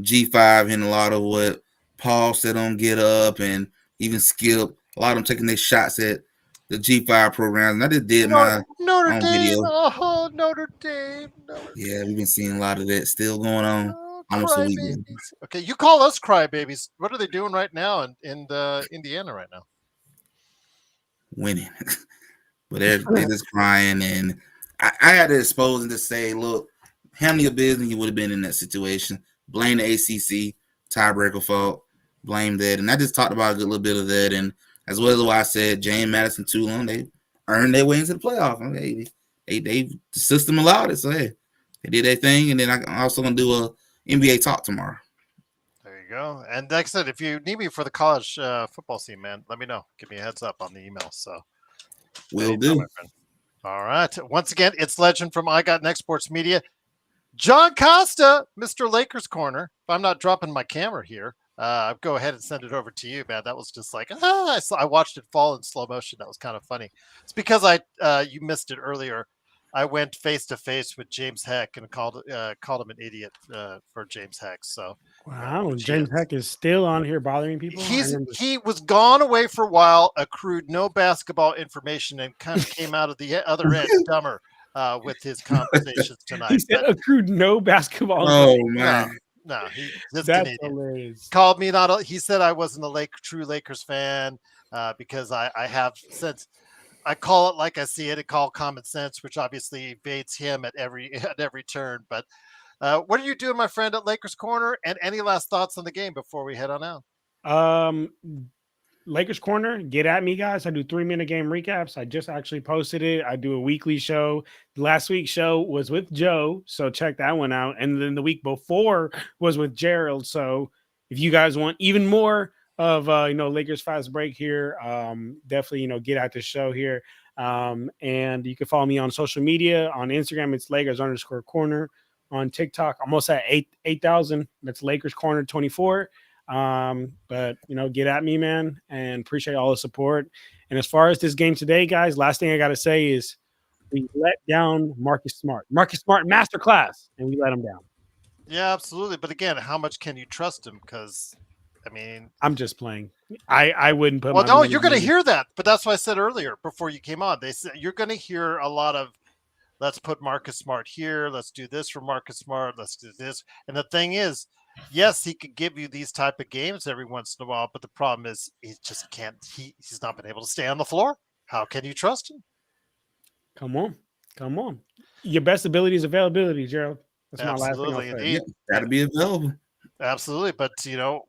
G5 and a lot of what Paul said on Get Up and even Skip. A lot of them taking their shots at the G5 programs. And I just did my Notre own Dame. video. Oh, Notre Dame. Yeah, we've been seeing a lot of that still going on. Almost a week. Okay, you call us crybabies. What are they doing right now in Indiana right now? Winning. But they're just crying. And I had to expose and just say, look, handle your business. You would have been in that situation. Blame the ACC, tiebreaker fault. Blame that. And I just talked about a good little bit of that. And as well as what I said, James Madison, Tulane, they earned their way into the playoff. Okay, the system allowed it. So, hey, they did their thing. And then I'm also going to do a NBA talk tomorrow. There you go. And like I said, if you need me for the college football scene, man, let me know. Give me a heads up on the email. So will do. All right. Once again, it's Legend from I Got Next Sports Media. John Costa, Mr. Lakers Corner. If I'm not dropping my camera here, go ahead and send it over to you, man. That was just like, I watched it fall in slow motion. That was kind of funny. It's because you missed it earlier. I went face to face with James Heck and called him an idiot for James Heck. So wow, James Heck is still on here bothering people. He was gone away for a while, accrued no basketball information, and kind of came out of the other end dumber with his conversations tonight. He said accrued no basketball. Oh man. No, that's Canadian. Hilarious. Called me he said I wasn't a true Lakers fan because I have since. I call it like I see it. I call common sense, which obviously evades him at every turn. But what are you doing, my friend, at Lakers Corner? And any last thoughts on the game before we head on out? Lakers Corner, get at me, guys. I do 3-minute game recaps. I just actually posted it. I do a weekly show. Last week's show was with Joe, so check that one out. And then the week before was with Gerald. So if you guys want even more of Lakers Fast Break here, definitely get at the show here, and you can follow me on social media. On Instagram it's Lakers_corner. On TikTok almost at 8,000. That's Lakers Corner 24. But get at me, man, and appreciate all the support. And as far as this game today, guys, last thing I gotta say is we let down Marcus Smart masterclass, and we let him down. Yeah, absolutely. But again, how much can you trust him? Because I mean, I'm just playing. I wouldn't put. Well, no, you're going to hear that, but that's what I said earlier before you came on. They said you're going to hear a lot of, let's put Marcus Smart here. Let's do this for Marcus Smart. Let's do this. And the thing is, yes, he could give you these type of games every once in a while, but the problem is he just can't. He's not been able to stay on the floor. How can you trust him? Come on. Your best ability is availability, Gerald. That's absolutely, my last thing. indeed. Got to be available. Absolutely, but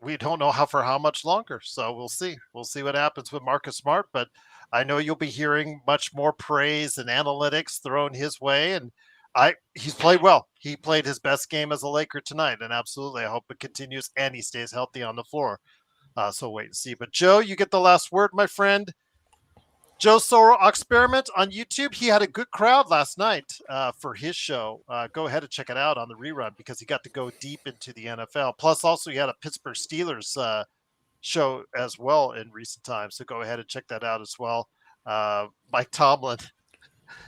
we don't know for how much longer. So we'll see. We'll see what happens with Marcus Smart. But I know you'll be hearing much more praise and analytics thrown his way. And he's played well. He played his best game as a Laker tonight, and absolutely, I hope it continues and he stays healthy on the floor. So wait and see. But Joe, you get the last word, my friend. Joe Soro Experiment on YouTube. He had a good crowd last night for his show. Go ahead and check it out on the rerun because he got to go deep into the NFL. Plus, also, he had a Pittsburgh Steelers show as well in recent times. So go ahead and check that out as well. Mike Tomlin.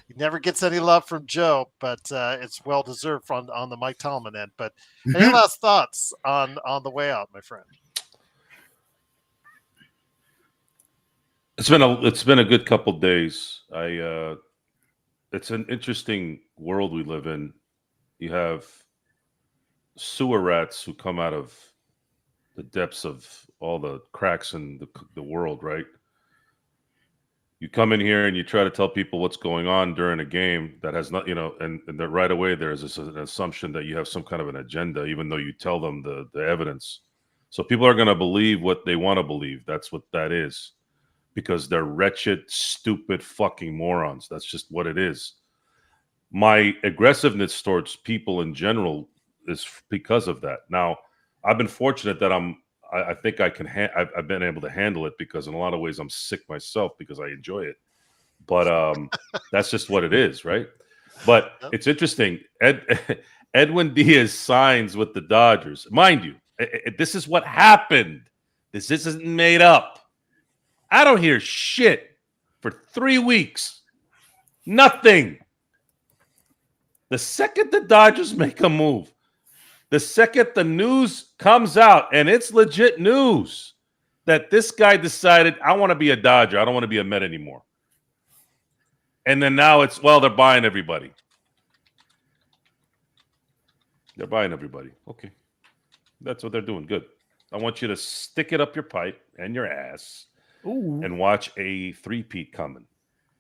He never gets any love from Joe, but it's well deserved on the Mike Tomlin end. But any last thoughts on the way out, my friend? It's been a good couple days. It's an interesting world we live in. You have sewer rats who come out of the depths of all the cracks in the world, right? You come in here and you try to tell people what's going on during a game that has not, and that right away there's an assumption that you have some kind of an agenda, even though you tell them the evidence. So people are going to believe what they want to believe. That's what that is. Because they're wretched, stupid, fucking morons. That's just what it is. My aggressiveness towards people in general is because of that. Now, I've been fortunate that I think I can. I've been able to handle it because in a lot of ways I'm sick myself because I enjoy it. But that's just what it is, right? But it's interesting. Edwin Diaz signs with the Dodgers. Mind you, this is what happened. This isn't made up. I don't hear shit for 3 weeks. Nothing. The second the Dodgers make a move, the second the news comes out, and it's legit news that this guy decided, I want to be a Dodger. I don't want to be a Met anymore. And then now it's, well, they're buying everybody. They're buying everybody. Okay. That's what they're doing. Good. I want you to stick it up your pipe and your ass and watch a three-peat coming.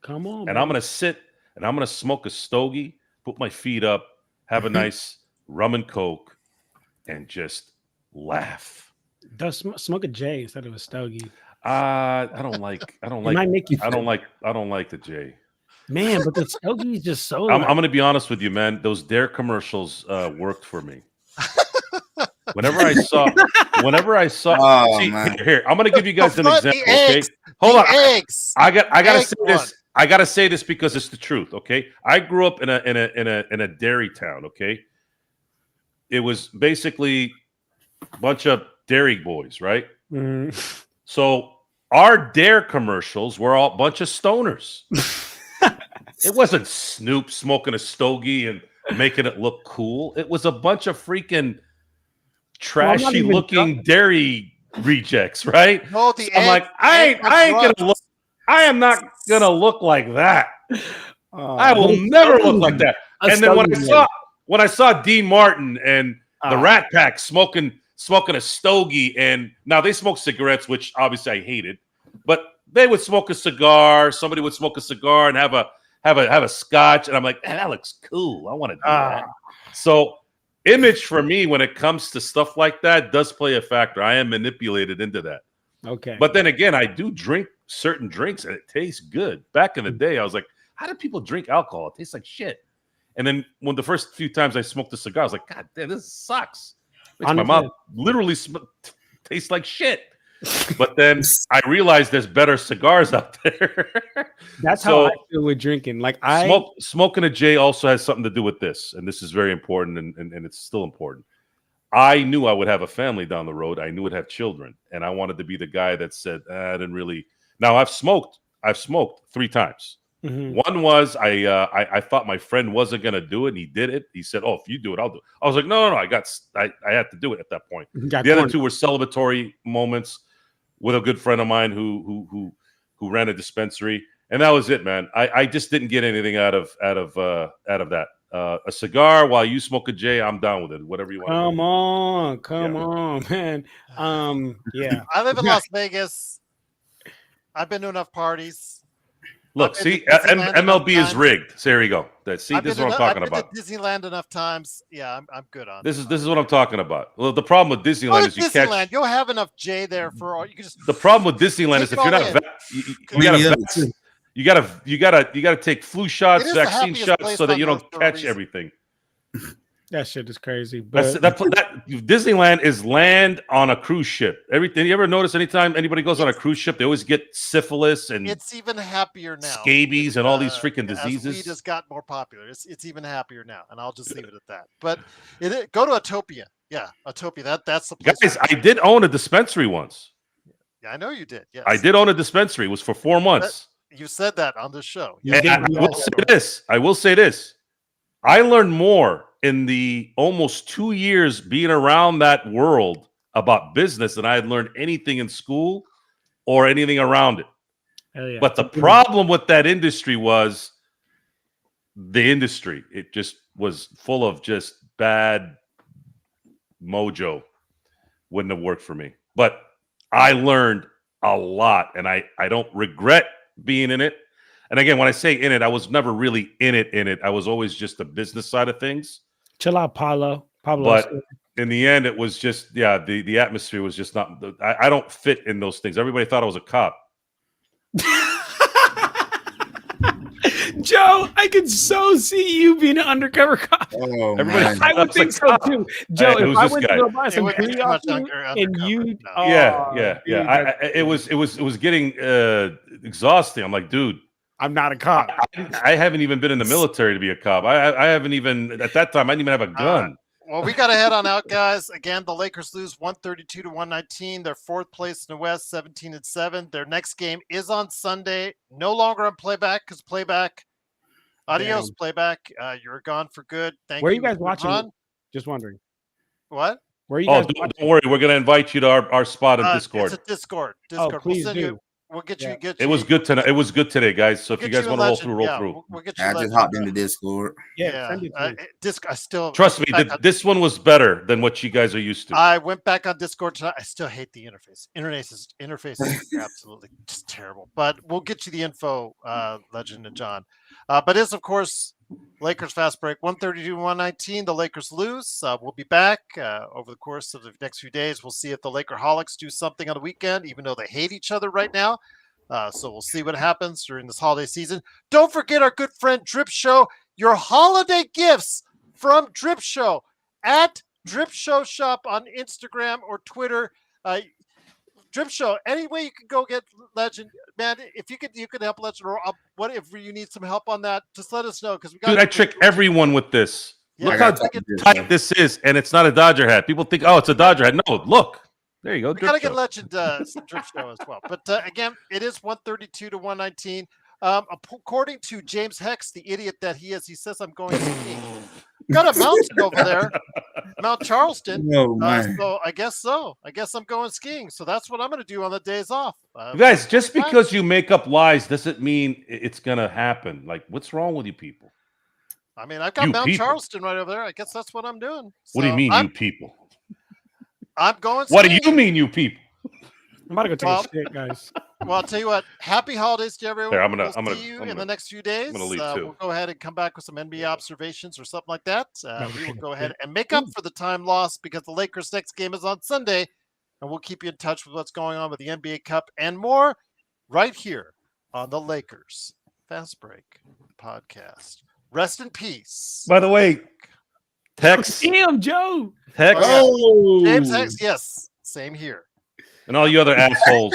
Come on. And I'm going to sit and I'm going to smoke a stogie, put my feet up, have a nice rum and Coke, and just laugh. Does smoke a J instead of a stogie. I don't like the J. Man, but the stogie is just so. I'm going to be honest with you, man. Those Dare commercials worked for me. Whenever I saw, here, I'm going to give you guys an example. Okay, hold on. Eggs. I gotta say this. I gotta say this because it's the truth. Okay, I grew up in a dairy town. Okay, it was basically a bunch of dairy boys, right? Mm. So our Dare commercials were all a bunch of stoners. It wasn't Snoop smoking a stogie and making it look cool. It was a bunch of freaking trashy looking dairy rejects, right? No, I'm like, I am not gonna look like that. I will never look like that. And then when I saw Dean Martin and the Rat Pack smoking a stogie, and now they smoke cigarettes, which obviously I hated, but they would smoke a cigar. Somebody would smoke a cigar and have a scotch, and I'm like, man, that looks cool. I want to do that. So image for me when it comes to stuff like that does play a factor. I am manipulated into that. Okay. But then again, I do drink certain drinks and it tastes good. Back in the day, I was like, how do people drink alcohol? It tastes like shit. And then when the first few times I smoked a cigar, I was like, God damn, this sucks. Makes my mouth literally tastes like shit. But then I realized there's better cigars out there. That's how I feel with drinking. Like smoking a J also has something to do with this, and this is very important, and it's still important. I knew I would have a family down the road. I knew I'd have children, and I wanted to be the guy that said, I didn't really. Now I've smoked 3 times. Mm-hmm. One was I thought my friend wasn't gonna do it, and he did it. He said, "Oh, if you do it, I'll do it." I was like, "No, I had to do it at that point." The other 2 were celebratory moments with a good friend of mine who ran a dispensary, and that was it, man. I just didn't get anything out of that. A cigar while you smoke a J, I'm down with it. Whatever you want. Come on, man. Yeah. I live in Las Vegas. I've been to enough parties. Look, see, MLB is rigged. So there you go. This is what I'm talking about. I've been to Disneyland enough times. Yeah, I'm good on this. This is what I'm talking about. Well, the problem with Disneyland is Disneyland. You'll have enough J there for all. You can just. The problem with Disneyland is if you're not you gotta take flu shots, vaccine shots, so that you don't catch everything. That shit is crazy. But that Disneyland is land on a cruise ship. Everything you ever notice anytime anybody goes on a cruise ship, they always get syphilis and it's even happier now. Scabies and all these freaking diseases. Weed has got more popular. It's even happier now, and I'll just leave it at that. But go to Utopia. Yeah, Utopia. That's the place. Guys, I did own a dispensary once. Yeah, I know you did. Yes, I did own a dispensary. It was for 4 months. You said that on the show. I will say this. I learned more in the almost 2 years being around that world about business than I had learned anything in school or anything around it. Yeah. But the problem with that industry was the industry. It just was full of just bad mojo. Wouldn't have worked for me. But I learned a lot, and I don't regret being in it. And again, when I say in it, I was never really in it. I was always just the business side of things. Chill out, Pablo. But in the end, it was just, the atmosphere was just not, I don't fit in those things. Everybody thought I was a cop. Joe, I could so see you being an undercover cop. Oh, Everybody- man. I would was think like, so too. Joe, who's if I this went guy? to go buy It some would be candy too off much you and undercover. you, No. Yeah. dude, It was getting exhausting. I'm like, dude, I'm not a cop. I haven't even been in the military to be a cop. I haven't even at that time. I didn't even have a gun. Well, we got to head on out, guys. Again, the Lakers lose 132 to 119. They're fourth place in the West, 17-7. Their next game is on Sunday. No longer on playback because playback. Adios, Damn. playback. You're gone for good. Thank Where are you. you guys Good watching? run. Just wondering. What? Where are you Oh, guys watching? don't worry. We're gonna invite you to our spot in Discord. It's a Discord. Oh, please send do. you. We'll get Yeah. you. It was good tonight. It was good today, guys. So if Get you guys a want to roll legend. through, roll Yeah, through. We'll get you. I a just legend. hopped into Discord. Yeah, send it to me. I still Trust me, back on- this one was better than what you guys are used to. I went back on Discord tonight. I still hate the interface. Interface is absolutely just terrible. But we'll get you the info, Legend and John. But it's of course Lakers fast break 132-119. The Lakers lose. We'll be back over the course of the next few days. We'll see if the Lakerholics do something on the weekend, even though they hate each other right now. So we'll see what happens during this holiday season. Don't forget our good friend Drip Show. Your holiday gifts from Drip Show at Drip Show Shop on Instagram or Twitter. Drip Show. Any way you can go get Legend, man. If you could help Legend, or whatever you need some help on that, just let us know because we got. Dude, I trick everyone with this. Yeah, Look I how got this, tight this is, and it's not a Dodger hat. People think, oh, it's a Dodger hat. No, look. There you go. We got to Drip get show. Legend some Drip Show as well. But again, it is 132 to 119. According to James Hex, the idiot that he is, he says I'm going skiing. Got a mountain over there, Mount Charleston. Oh, man. So I guess so. I guess I'm going skiing. So that's what I'm going to do on the days off. You guys, just because you make up lies doesn't mean it's gonna happen. Like, what's wrong with you people? I mean, I've got You Mount people. Charleston right over there. I guess that's what I'm doing. What do you So mean, I'm, you people? I'm going What do skiing. you mean, you people? I'm about to go take Well, a shit, guys. Well, I'll tell you what. Happy holidays to everyone. Here, We'll see you in the next few days. gonna leave, too. We'll go ahead and come back with some NBA observations or something like that. We will go ahead okay. and make up for the time lost because the Lakers' next game is on Sunday, and we'll keep you in touch with what's going on with the NBA Cup and more right here on the Lakers Fast Break podcast. Rest in peace. By the way, Tex, Damn, Joe. Tex, Oh, James Hex, yes, same here. and all you other assholes.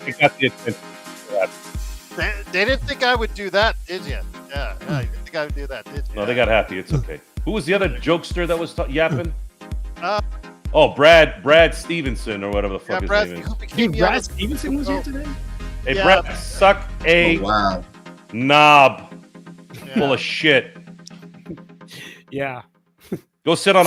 I got the attention. They didn't think I would do that, did you? Yeah, you didn't think I would do that, did you? No, they got happy. It's okay. Who was the other jokester that was yapping? Uh, Oh, Brad Stevenson or whatever the fuck Brad, his name who is. became Dude, the Brad other- Stevenson was here today? Hey, Yeah. Brad, suck a oh, wow. knob Yeah. full of shit. Yeah. Go sit on a